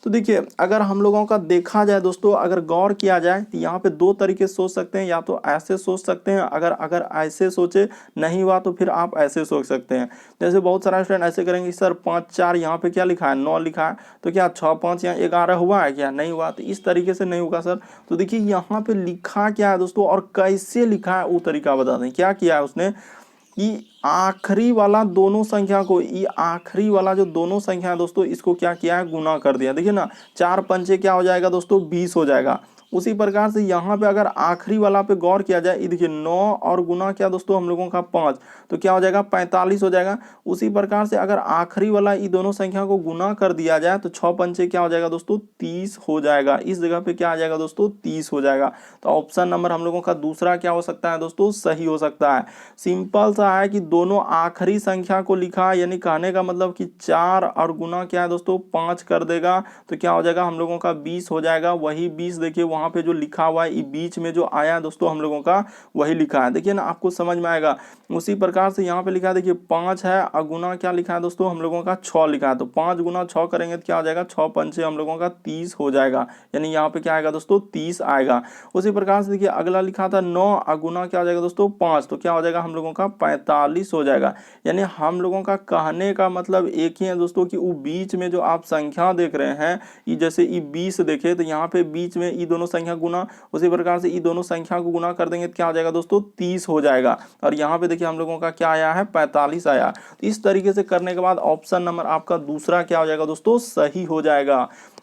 तो देखिए अगर हम लोगों का देखा जाए दोस्तों, अगर गौर किया जाए तो यहाँ पे दो तरीके से सोच सकते हैं, या तो ऐसे सोच सकते हैं, अगर अगर ऐसे सोचे नहीं हुआ तो फिर आप ऐसे सोच सकते हैं। जैसे बहुत सारा स्टूडेंट ऐसे करेंगे सर 5 4 यहाँ पे क्या लिखा है 9 लिखा है, तो क्या 6 5 यहाँ 11 हुआ है क्या, नहीं हुआ, तो इस तरीके से नहीं होगा सर। तो देखिए यहाँ पे लिखा क्या है दोस्तों और कैसे लिखा है वो तरीका बता दें। क्या किया है उसने कि आखिरी वाला दोनों संख्या को, ये आखिरी वाला जो दोनों संख्या है दोस्तों इसको क्या किया है गुना कर दिया। देखिए ना 4 पंचे क्या हो जाएगा दोस्तों 20 हो जाएगा। उसी प्रकार से यहाँ पे अगर आखिरी वाला पे गौर किया जाए, ये देखिए 9 और गुना क्या दोस्तों हम लोगों का 5, तो क्या हो जाएगा 45 हो जाएगा। उसी प्रकार से अगर आखिरी वाला ये दोनों संख्या को गुना कर दिया जाए तो 6 पंचे क्या हो जाएगा दोस्तों 30 हो जाएगा। इस जगह पे क्या आ जाएगा दोस्तों 30 हो जाएगा। तो ऑप्शन नंबर हम लोगों का दूसरा क्या हो सकता है दोस्तों सही हो सकता है। सिंपल सा है कि दोनों आखिरी संख्या को लिखा, यानी कहने का मतलब कि 4 और गुना क्या है दोस्तों 5 कर देगा, तो क्या हो जाएगा हम लोगों का 20 हो जाएगा। वही 20 देखिए वहां पे जो लिखा हुआ है, बीच में जो आया दोस्तों हम लोगों का वही लिखा है, देखिए ना आपको समझ में आएगा। उसी प्रकार से यहाँ पे लिखा है देखिए 5 है और गुना क्या लिखा है दोस्तों हम लोगों का 6 लिखा है, तो 5 गुना 6 करेंगे तो क्या हो जाएगा 6 पंचे हम लोगों का 30 हो जाएगा, यानी यहाँ पे क्या आएगा दोस्तों 30 आएगा। उसी प्रकार से देखिए अगला लिखा था 9 और गुना क्या हो जाएगा दोस्तों 5, तो क्या हो जाएगा हम लोगों का 45 हो जाएगा। यानी हम लोगों का कहने का मतलब एक ही है दोस्तों कि वो बीच में जो आप संख्या देख रहे हैं, ये जैसे ये 20 देखे तो यहाँ पे बीच में ये दोनों संख्या गुना, उसी प्रकार से ये दोनों संख्या को गुना कर देंगे तो क्या हो जाएगा दोस्तों 30 हो जाएगा। और यहाँ पे देखिए हम लोगों का क्या आया है 45 आया। तो इस तरीके से करने के बाद ऑप्शन नंबर आपका दूसरा क्या हो जाएगा दोस्तों सही हो जाएगा।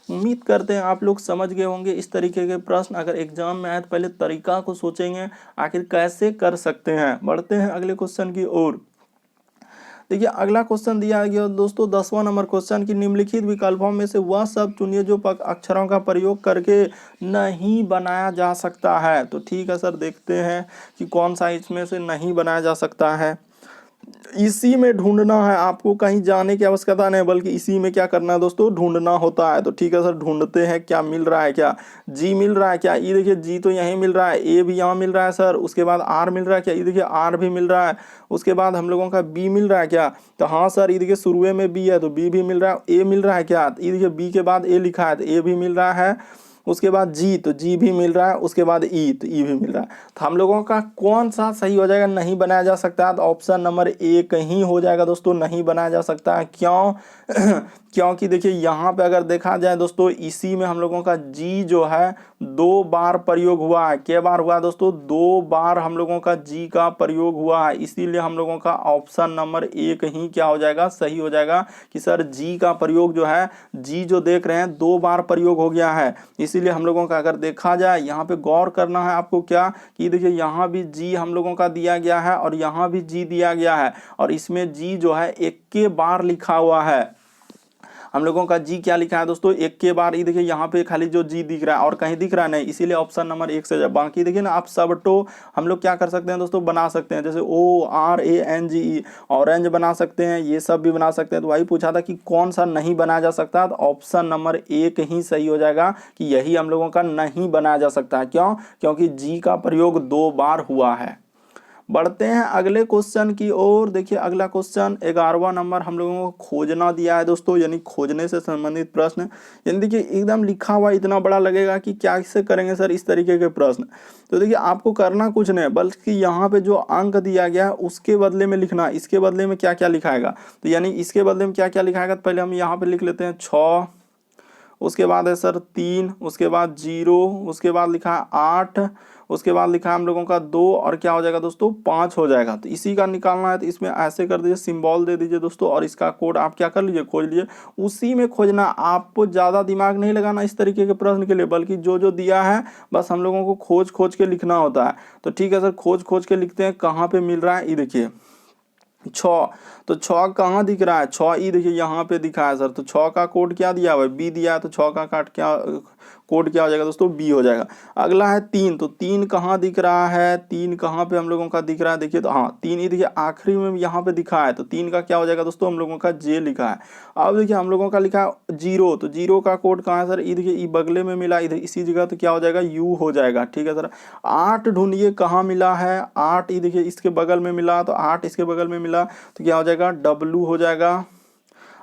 उम्मीद करते हैं आप लोग समझ गए होंगे इस तरीके के प्रश्न अगर एग्जाम में आए तो पहले तरीका को सोचेंगे आखिर कैसे कर सकते हैं। बढ़ते हैं अगले क्वेश्चन की ओर। देखिए अगला क्वेश्चन दिया गया दोस्तों 10वां नंबर क्वेश्चन की निम्नलिखित विकल्पों में से वह शब्द चुनिए जो अक्षरों का प्रयोग करके नहीं बनाया जा सकता है। तो ठीक है सर, देखते हैं कि कौन सा इसमें से नहीं बनाया जा सकता है। इसी में ढूंढना है, आपको कहीं जाने की आवश्यकता नहीं बल्कि इसी में क्या करना है दोस्तों ढूंढना होता है। तो ठीक है सर, ढूंढते हैं क्या मिल रहा है, क्या जी मिल रहा है क्या, ये देखिए जी तो यहीं मिल रहा है, ए भी यहाँ मिल रहा है सर। उसके बाद आर मिल रहा है क्या, ये देखिए आर भी मिल रहा है। उसके बाद हम लोगों का बी मिल रहा है क्या, तो हाँ सर ये देखिए शुरू में बी है तो बी भी मिल रहा है। ए मिल रहा है क्या, ये देखिए बी के बाद ए लिखा है तो ए भी मिल रहा है। उसके बाद जी तो जी भी मिल रहा है। उसके बाद ई तो ई भी मिल रहा है। तो हम लोगों का कौन सा सही हो जाएगा नहीं बनाया जा सकता है, तो ऑप्शन नंबर एक ही हो जाएगा दोस्तों, नहीं बनाया जा सकता है। क्यों क्योंकि देखिए यहाँ पे अगर देखा जाए दोस्तों इसी में हम लोगों का जी जो है 2 बार प्रयोग हुआ है। क्या बार हुआ है दोस्तों 2 बार हम लोगों का जी का प्रयोग हुआ है, इसीलिए हम लोगों का ऑप्शन नंबर एक ही क्या हो जाएगा सही हो जाएगा कि सर जी का प्रयोग जो है, जी जो देख रहे हैं 2 बार प्रयोग हो गया है। इसीलिए हम लोगों का अगर देखा जाए यहाँ पे गौर करना है आपको क्या कि देखिए यहाँ भी जी हम लोगों का दिया गया है और यहाँ भी जी दिया गया है, और इसमें जी जो है 1 के बार लिखा हुआ है। हम लोगों का जी क्या लिखा है दोस्तों 1 के बार, ये देखिए यहाँ पे खाली जो जी दिख रहा है और कहीं दिख रहा नहीं, इसीलिए ऑप्शन नंबर 1 से। बाकी देखिए ना आप सब तो हम लोग क्या कर सकते हैं दोस्तों बना सकते हैं, जैसे ORANGE ऑरेंज बना सकते हैं, ये सब भी बना सकते हैं। तो वही पूछा था कि कौन सा नहीं बनाया जा सकता, तो ऑप्शन नंबर 1 ही सही हो जाएगा कि यही हम लोगों का नहीं बनाया जा सकता है। क्यों, क्योंकि जी का प्रयोग 2 बार हुआ है। बढ़ते हैं अगले क्वेश्चन की ओर। देखिए अगला क्वेश्चन 11वां नंबर हम लोगों को खोजना दिया है दोस्तों, यानी खोजने से संबंधित प्रश्न। यानी देखिए एकदम लिखा हुआ इतना बड़ा लगेगा कि क्या इससे करेंगे सर इस तरीके के प्रश्न। तो देखिए आपको करना कुछ नहीं बल्कि यहाँ पे जो अंक दिया गया है उसके बदले में लिखना, इसके बदले में क्या क्या लिखाएगा। तो यानी इसके बदले में क्या क्या लिखाएगा, तो पहले हम यहाँ पे लिख लेते हैं 6, उसके बाद है सर 3, उसके बाद 0, उसके बाद लिखा है 8, उसके बाद लिखा है हम लोगों का 2 और क्या हो जाएगा दोस्तों 5 हो जाएगा। तो इसी का निकालना है तो इसमें ऐसे कर दीजिए, सिंबल दे दीजिए दोस्तों और इसका कोड आप क्या कर लीजिए खोज लीजिए। उसी में खोजना, आपको ज़्यादा दिमाग नहीं लगाना इस तरीके के प्रश्न के लिए, बल्कि जो जो दिया है बस हम लोगों को खोज खोज के लिखना होता है। तो ठीक है सर, खोज खोज के लिखते हैं। कहाँ पे मिल रहा है ये देखिए 6, तो 6 कहाँ दिख रहा है 6, ई देखिए यहाँ पे दिखा है सर। तो 6 का कोड क्या दिया हुआ है बी दिया है, तो 6 का काट क्या कोड क्या हो जाएगा दोस्तों बी हो जाएगा। अगला है 3, तो 3 कहाँ दिख रहा है 3 कहाँ पे हम लोगों का दिख रहा है देखिए, तो हाँ 3 ही देखिए आखिरी में यहाँ पे दिखा है, तो 3 का क्या हो जाएगा दोस्तों हम लोगों का जे लिखा है। अब देखिए हम लोगों का लिखा है 0, तो 0 का कोड कहाँ है सर, ये देखिए ई बगले में मिला इधर इसी जगह, तो क्या हो जाएगा यू हो जाएगा। ठीक है सर। 8 ढूंढिए कहाँ मिला है 8, ये देखिए इसके बगल में मिला, तो 8 इसके बगल में मिला, तो क्या हो जाएगा डब्लू हो जाएगा।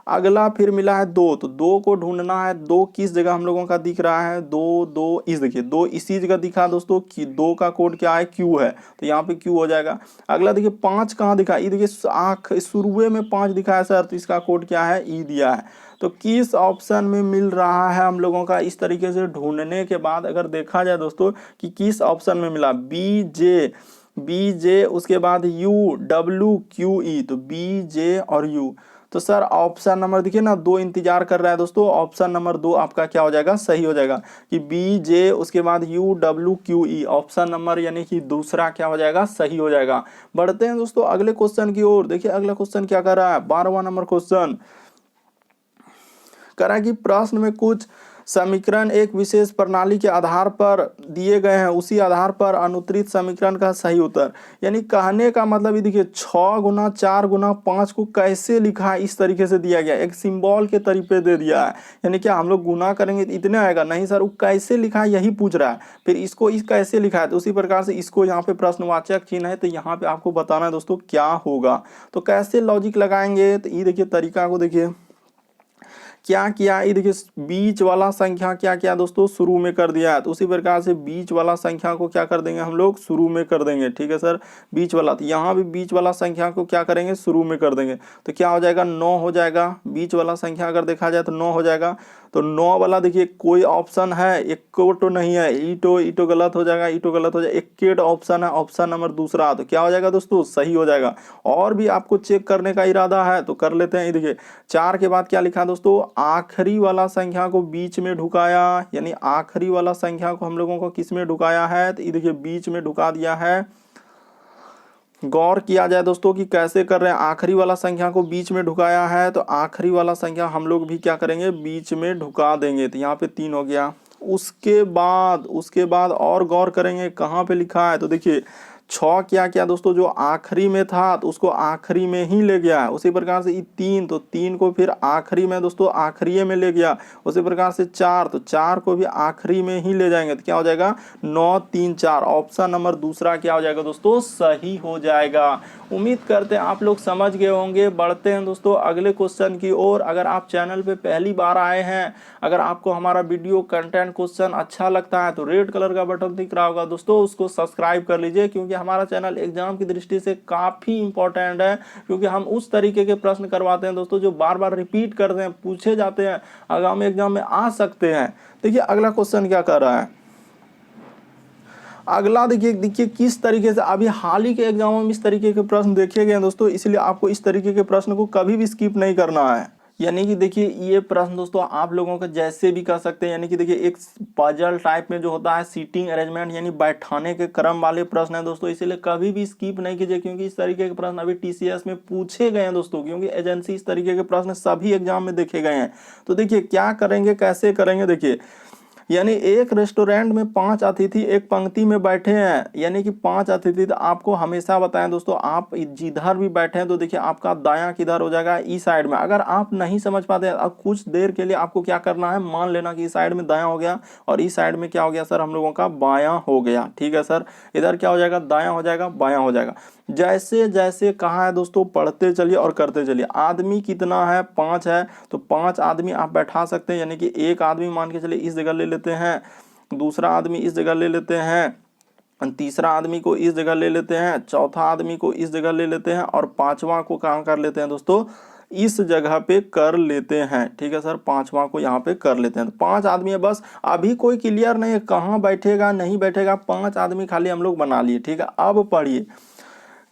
अगला फिर मिला है 2, तो 2 को ढूंढना है, 2 किस जगह हम लोगों का दिख रहा है 2, 2 इस देखिए 2 इसी जगह दिखा दोस्तों कि 2 का कोड क्या है क्यू है, तो यहाँ पे क्यू हो जाएगा। अगला देखिए 5 कहाँ दिखा, ये देखिए आँख शुरुए में 5 दिखा है सर, तो इसका कोड क्या है ई दिया है। तो किस ऑप्शन में मिल रहा है हम लोगों का, इस तरीके से ढूंढने के बाद अगर देखा जाए दोस्तों कि किस ऑप्शन में मिला, बी जे उसके बाद यू डब्ल्यू क्यू ई, तो बी जे और यू। तो सर ऑप्शन नंबर देखिए ना 2 इंतजार कर रहा है दोस्तों, ऑप्शन नंबर 2 आपका क्या हो जाएगा सही हो जाएगा कि बी जे उसके बाद U W Q E, option number यानी कि दूसरा क्या हो जाएगा सही हो जाएगा। बढ़ते हैं दोस्तों अगले क्वेश्चन की ओर। देखिए अगला क्वेश्चन क्या कर रहा है, 12वां नंबर क्वेश्चन करा कि प्रश्न में कुछ समीकरण एक विशेष प्रणाली के आधार पर दिए गए हैं, उसी आधार पर अनुत्तरित समीकरण का सही उत्तर, यानी कहने का मतलब ये देखिए 6 गुना 4 गुना 5 को कैसे लिखा है इस तरीके से दिया गया, एक सिंबल के तरीके दे दिया है। यानी क्या हम लोग गुना करेंगे तो इतने आएगा, नहीं सर वो कैसे लिखा है यही पूछ रहा है। फिर इसको इस कैसे लिखा है, तो उसी प्रकार से इसको यहाँ पे प्रश्नवाचक चिन्ह है, तो यहाँ पे आपको बताना है दोस्तों क्या होगा। तो कैसे लॉजिक लगाएंगे, तो ये देखिए तरीका को देखिए क्या किया, ये देखिए बीच वाला संख्या क्या किया दोस्तों शुरू में कर दिया है, तो उसी प्रकार से बीच वाला संख्या को क्या कर देंगे हम लोग शुरू में कर देंगे। ठीक है सर, बीच वाला, तो यहाँ भी बीच वाला संख्या को क्या करेंगे शुरू में कर देंगे, तो क्या हो जाएगा 9 हो जाएगा। बीच वाला संख्या अगर देखा जाए तो 9 हो जाएगा। तो 9 वाला देखिए कोई ऑप्शन है एक को तो नहीं है, ईटो गलत हो जाएगा, ईटो गलत हो जाएगा, एक ऑप्शन है, ऑप्शन नंबर दूसरा, तो क्या हो जाएगा दोस्तों सही हो जाएगा। और भी आपको चेक करने का इरादा है तो कर लेते हैं। ये देखिए 4 के बाद क्या लिखा दोस्तों, आखिरी वाला संख्या को बीच में ढुकाया, यानी आखिरी वाला संख्या को हम लोगों को किस में ढुकाया है, तो ये देखिए बीच में ढुका दिया है। गौर किया जाए दोस्तों कि कैसे कर रहे हैं, आखिरी वाला संख्या को बीच में ढुकाया है, तो आखिरी वाला संख्या हम लोग भी क्या करेंगे बीच में ढुका देंगे, तो यहाँ पे 3 हो गया। उसके बाद और गौर करेंगे कहाँ पे लिखा है, तो देखिए 6 क्या किया दोस्तों जो आखिरी में था तो उसको आखिरी में ही ले गया है। उसी प्रकार से 3, तो 3 को फिर आखिरी में दोस्तों आखिरी में ले गया। उसी प्रकार से 4, तो 4 को भी आखिरी में ही ले जाएंगे, तो क्या हो जाएगा 9 3 4, ऑप्शन नंबर दूसरा क्या हो जाएगा दोस्तों सही हो जाएगा। उम्मीद करते हैं आप लोग समझ गए होंगे। बढ़ते हैं दोस्तों अगले क्वेश्चन की ओर। अगर आप चैनल पे पहली बार आए हैं, अगर आपको हमारा वीडियो कंटेंट क्वेश्चन अच्छा लगता है तो रेड कलर का बटन दिख रहा होगा दोस्तों, उसको सब्सक्राइब कर लीजिए, क्योंकि हमारा चैनल एग्जाम की दृष्टि से काफी इंपॉर्टेंट है, क्योंकि हम उस तरीके के प्रश्न करवाते हैं दोस्तों जो बार बार रिपीट करते हैं, पूछे जाते हैं, आगामी एग्जाम में आ सकते हैं। देखिए अगला क्वेश्चन क्या कर रहा है, अगला देखिए किस तरीके से अभी हाल ही के एग्जामों में इस तरीके के प्रश्न देखे गए हैं दोस्तों, इसलिए आपको इस तरीके के प्रश्न को कभी भी स्किप नहीं करना है। यानी कि देखिए ये प्रश्न दोस्तों आप लोगों को जैसे भी कर सकते हैं, यानी कि देखिए एक पजल टाइप में जो होता है सीटिंग अरेंजमेंट यानी बैठाने के क्रम वाले प्रश्न है दोस्तों, इसलिए कभी भी स्किप नहीं कीजिए, क्योंकि इस तरीके के प्रश्न अभी टीसीएस में पूछे गए हैं दोस्तों, क्योंकि एजेंसी इस तरीके के प्रश्न सभी एग्जाम में देखे गए हैं। तो देखिए क्या करेंगे कैसे करेंगे, देखिए यानी एक रेस्टोरेंट में 5 अतिथि एक पंक्ति में बैठे हैं, यानी कि 5 अतिथि, तो आपको हमेशा बताएं दोस्तों आप जिधर भी बैठे हैं तो देखिए आपका दायां किधर हो जाएगा ई साइड में। अगर आप नहीं समझ पाते अब कुछ देर के लिए आपको क्या करना है, मान लेना कि इस साइड में दायां हो गया और इस साइड में क्या हो गया सर हम लोगों का बायां हो गया। ठीक है सर, इधर क्या हो जाएगा दायां हो जाएगा बायां हो जाएगा। जैसे जैसे कहा है दोस्तों पढ़ते चलिए और करते चलिए। आदमी कितना है 5 है, तो 5 आदमी आप बैठा सकते हैं, यानी कि एक आदमी मान के चलिए इस जगह ले लेते हैं, दूसरा आदमी इस जगह ले लेते हैं, तीसरा आदमी को इस जगह ले लेते हैं, चौथा आदमी को इस जगह ले लेते हैं और पांचवा को कहाँ कर लेते हैं दोस्तों इस जगह पे कर लेते हैं। ठीक है सर, पांचवा को यहाँ पे कर लेते हैं। तो 5 आदमी है बस, अभी कोई क्लियर नहीं है कहाँ बैठेगा नहीं बैठेगा, 5 आदमी खाली हम लोग बना लिए। ठीक है, अब पढ़िए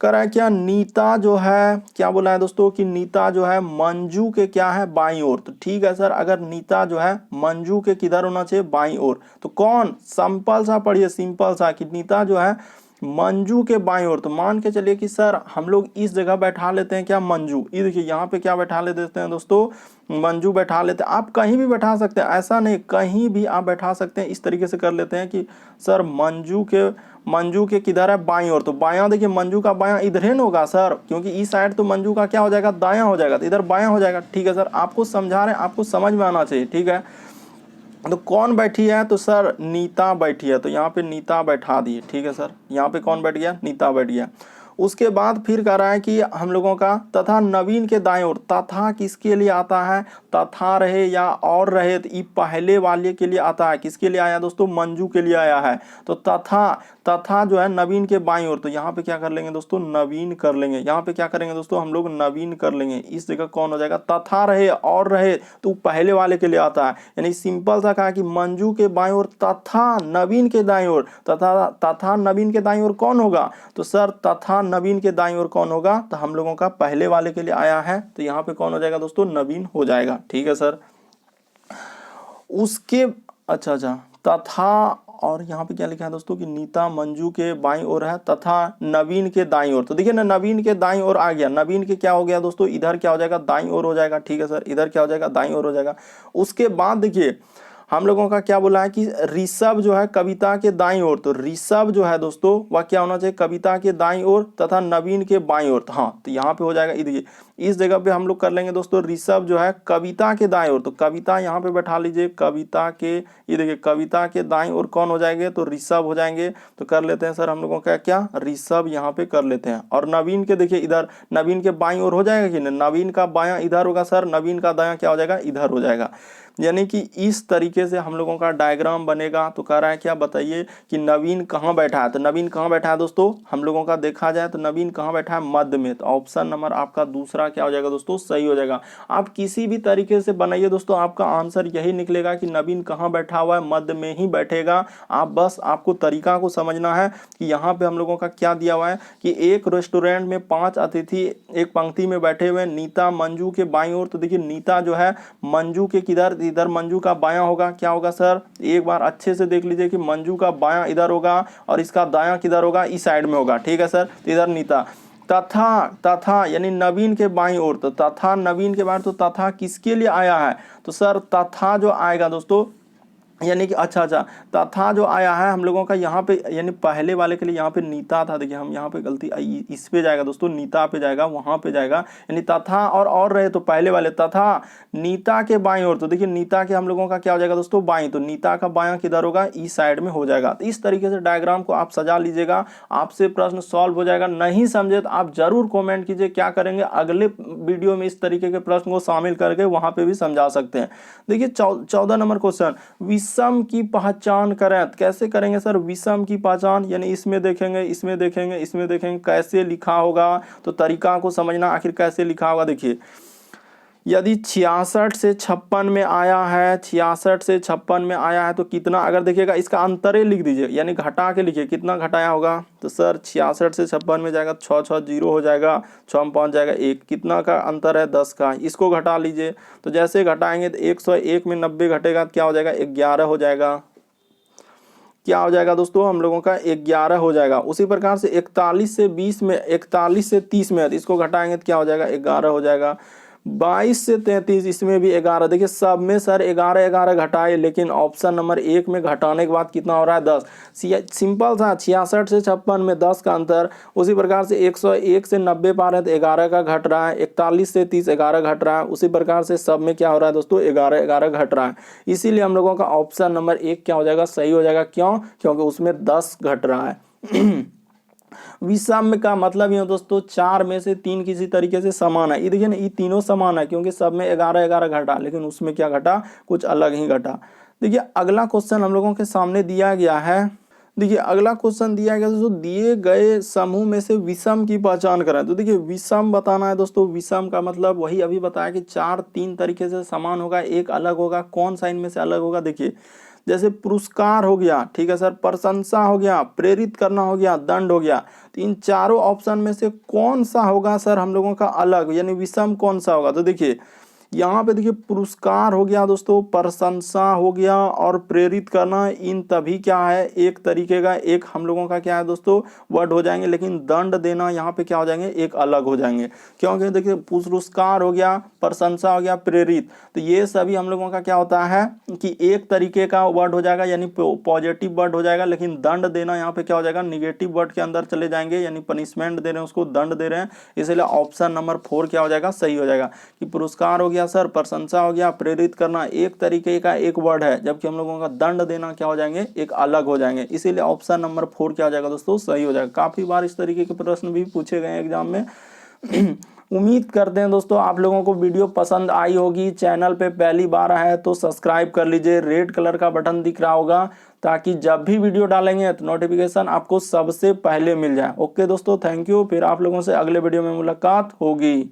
करा क्या, नीता जो है क्या बोला है दोस्तों कि नीता जो है मंजू के क्या है बाईं ओर। तो ठीक है सर, अगर नीता जो है मंजू के किधर होना चाहिए, बाईं ओर। तो कौन, सिंपल सा पढ़िए, सिंपल सा कि नीता जो है मंजू के बाईं ओर। तो मान के चलिए कि सर हम लोग इस जगह बैठा लेते हैं क्या, मंजू। ये देखिए यहाँ पे क्या बैठा ले देते हैं दोस्तों, मंजू बैठा लेते हैं। आप कहीं भी बैठा सकते हैं, ऐसा नहीं, कहीं भी आप बैठा सकते हैं। इस तरीके से कर लेते हैं कि सर मंजू के किधर है, बाईं ओर। तो बायां देखिए, मंजू का बायां इधर ही होगा सर, क्योंकि इस साइड तो मंजू का क्या हो जाएगा, दायां हो जाएगा, तो इधर बायां हो जाएगा। ठीक है सर, आपको समझा रहे हैं, आपको समझ में आना चाहिए। ठीक है, तो कौन बैठी है, तो सर नीता बैठी है, तो यहाँ पे नीता बैठा दिए। ठीक है सर, यहाँ पे कौन बैठ गया, नीता बैठ गया। उसके बाद फिर कह रहा है कि हम लोगों का तथा नवीन के दाएं ओर, तथा किसके लिए आता है, तथा रहे या और रहे, तो ये पहले वाले के लिए आता है। किसके लिए आया दोस्तों, मंजू के लिए आया है। तो तथा जो है नवीन के बाईं ओर, तो यहाँ पे क्या कर लेंगे दोस्तों, नवीन कर लेंगे। यहाँ पे क्या करेंगे दोस्तों, हम लोग नवीन कर लेंगे। इस जगह कौन हो जाएगा, तथा रहे और रहे, तो पहले वाले के लिए आता है। यानी सिंपल सा कहा कि मंजू के बाईं ओर तथा नवीन के दाईं ओर, तथा नवीन के दाईं ओर कौन होगा, तो सर तथा नवीन के दाईं ओर कौन होगा, तो हम लोगों का पहले वाले के लिए आया है, तो यहाँ पे कौन हो जाएगा दोस्तों, नवीन हो जाएगा। ठीक है सर, उसके अच्छा तथा, और यहाँ पे क्या लिखा है दोस्तों कि नीता मंजू के बाईं ओर है तथा नवीन के दाईं ओर। तो देखिए ना, नवीन के दाईं ओर आ गया, नवीन के क्या हो गया दोस्तों, इधर क्या हो जाएगा, दाईं ओर हो जाएगा। ठीक है सर, इधर क्या हो जाएगा, दाईं ओर हो जाएगा। उसके बाद देखिए हम लोगों का क्या बोला है कि ऋषभ जो है कविता के दाईं ओर। तो ऋषभ जो है दोस्तों वह क्या होना चाहिए, कविता के दाईं ओर तथा नवीन के बाईं ओर। हाँ, तो यहाँ पे हो जाएगा, देखिए इस जगह पे हम लोग कर लेंगे दोस्तों, ऋषभ जो है कविता के दाईं ओर। तो कविता यहाँ पे बैठा लीजिए, कविता के, ये देखिए कविता के दाईं ओर कौन हो जाएंगे, तो ऋषभ हो जाएंगे। तो कर लेते हैं सर हम लोगों का क्या, ऋषभ यहाँ पे कर लेते हैं। और नवीन के देखिए इधर, नवीन के बाईं ओर हो जाएगा कि नहीं, नवीन का बायां इधर होगा सर, नवीन का दायां क्या हो जाएगा, इधर हो जाएगा। यानी कि इस तरीके से हम लोगों का डायग्राम बनेगा। तो कह रहा है क्या, बताइए कि नवीन कहाँ बैठा है। तो नवीन कहाँ बैठा है दोस्तों, हम लोगों का देखा जाए तो नवीन कहाँ बैठा है, मध्य में। तो ऑप्शन नंबर आपका दूसरा क्या हो जाएगा दोस्तों, सही हो जाएगा। आप किसी भी तरीके से बनाइए दोस्तों, आपका आंसर यही निकलेगा कि नवीन कहाँ बैठा हुआ है, मध्य में ही बैठेगा। आप बस आपको तरीका को समझना है कि यहाँ पे हम लोगों का क्या दिया हुआ है कि एक रेस्टोरेंट में 5 अतिथि एक पंक्ति में बैठे हुए, नीता मंजू के बाईं ओर। तो देखिए नीता जो है मंजू के किधर, इधर मंजू का बायां होगा, क्या होगा सर, एक बार अच्छे से देख लीजिए कि मंजू का बायां इधर होगा और इसका दायां किधर होगा, इस साइड में होगा। ठीक है सर, तो इधर नीता। तथा यानी नवीन के बाईं ओर, तो तथा नवीन के बाईं, तो तथा किसके लिए आया है, तो सर तथा जो आएगा दोस्तों, यानी कि अच्छा तथा जो आया है हम लोगों का यहाँ पे, यानी पहले वाले के लिए यहाँ पे नीता था। देखिए हम यहाँ पे गलती, इस पे जाएगा दोस्तों, नीता पे जाएगा, वहां पे जाएगा, यानी तथा और रहे तो पहले वाले, तथा नीता के बाईं ओर। तो देखिए नीता के हम लोगों का क्या हो जाएगा दोस्तों, बाईं। तो नीता का बायां किधर होगा, इस साइड में हो जाएगा। तो इस तरीके से डायग्राम को आप सजा लीजिएगा, आपसे प्रश्न सॉल्व हो जाएगा। नहीं समझे तो आप जरूर कॉमेंट कीजिए, क्या करेंगे अगले वीडियो में इस तरीके के प्रश्न को शामिल करके वहां पे भी समझा सकते हैं। देखिए 14 नंबर क्वेश्चन, विषम की पहचान करें। तो कैसे करेंगे सर विषम की पहचान, यानी इसमें देखेंगे, इसमें देखेंगे, इसमें देखेंगे, कैसे लिखा होगा। तो तरीका को समझना आखिर कैसे लिखा होगा। देखिए यदि 66 से 56 में आया है, 66 से 56 में आया है तो कितना, अगर देखिएगा इसका अंतरे लिख दीजिए, यानी घटा के लिखिए कितना घटाया होगा। तो सर 66 से 56 में जाएगा, 6 6 0 हो जाएगा, 6 में पहुंच जाएगा 1, कितना का अंतर है 10 का, इसको घटा लीजिए। तो जैसे घटाएंगे तो 101 में 90 घटेगा तो क्या हो जाएगा, 11 हो जाएगा। क्या हो जाएगा दोस्तों, हम लोगों का 11 हो जाएगा। उसी प्रकार से 41 से 20 में, 41 से 30 में, इसको घटाएंगे तो क्या हो जाएगा, 11 हो जाएगा। 22 से 33 इसमें भी 11। देखिए सब में सर 11 11 घटाए, लेकिन ऑप्शन नंबर 1 में घटाने के बाद कितना हो रहा है, 10। सिंपल था, 66 से 56 में 10 का अंतर। उसी प्रकार से 101 से 90 पा रहे हैं तो 11 का घट रहा है, 41 से 30 11 घट रहा है। उसी प्रकार से सब में क्या हो रहा है दोस्तों, 11 11 घट रहा है। इसीलिए हम लोगों का ऑप्शन नंबर 1 क्या हो जाएगा, सही हो जाएगा। क्यों, क्योंकि उसमें 10 घट रहा है। विषम का मतलब ये दोस्तों 4 में से 3 किसी तरीके से समान है। ये देखिए ना, ये तीनों समान है क्योंकि सब में 11 11 घटा, लेकिन उसमें क्या घटा, कुछ अलग ही घटा। देखिए अगला क्वेश्चन हम लोगों के सामने दिया गया है, देखिए अगला क्वेश्चन दिया गया दोस्तों, दिए गए समूह में से विषम की पहचान करें। तो देखिए विषम बताना है दोस्तों। विषम का मतलब वही अभी बताया कि चार तीन तरीके से समान होगा, एक अलग होगा। कौन सा इनमें से अलग होगा? देखिए जैसे पुरस्कार हो गया, ठीक है सर, प्रशंसा हो गया, प्रेरित करना हो गया, दंड हो गया। तो इन चारों ऑप्शन में से कौन सा होगा सर हम लोगों का अलग, यानी विषम कौन सा होगा? तो देखिए यहाँ पे देखिए पुरस्कार हो गया दोस्तों, प्रशंसा हो गया और प्रेरित करना, इन तभी क्या है एक तरीके का, एक हम लोगों का क्या है दोस्तों वर्ड हो जाएंगे। लेकिन दंड देना यहाँ पे क्या हो जाएंगे, एक अलग हो जाएंगे। क्योंकि देखिए पुरस्कार हो गया, प्रशंसा हो गया, प्रेरित, तो ये सभी हम लोगों का क्या होता है कि एक तरीके का वर्ड हो जाएगा, यानी पॉजिटिव वर्ड हो जाएगा। लेकिन दंड देना यहाँ पे क्या हो जाएगा, निगेटिव वर्ड के अंदर चले जाएंगे, यानी पनिशमेंट दे रहे हैं उसको, दंड दे रहे हैं। इसलिए ऑप्शन नंबर 4 क्या हो जाएगा, सही हो जाएगा। कि पुरस्कार हो गया सर, प्रशंसा हो गया, प्रेरित करना एक तरीके का एक वर्ड है, जबकि हम लोगों का दंड देना क्या हो जाएंगे, एक अलग हो जाएंगे। इसीलिए ऑप्शन नंबर 4 क्या हो जाएगा दोस्तों, सही हो जाएगा। काफी बार इस तरीके के प्रश्न भी पूछे गए एग्जाम में। उम्मीद करते हैं दोस्तों आप लोगों को वीडियो पसंद आई होगी। चैनल पे पहली बार आया है तो सब्सक्राइब कर लीजिए, रेड कलर का बटन दिख रहा होगा, ताकि जब भी वीडियो डालेंगे तो नोटिफिकेशन आपको सबसे पहले मिल जाए। ओके दोस्तों, थैंक यू। फिर आप लोगों से अगले वीडियो में मुलाकात होगी।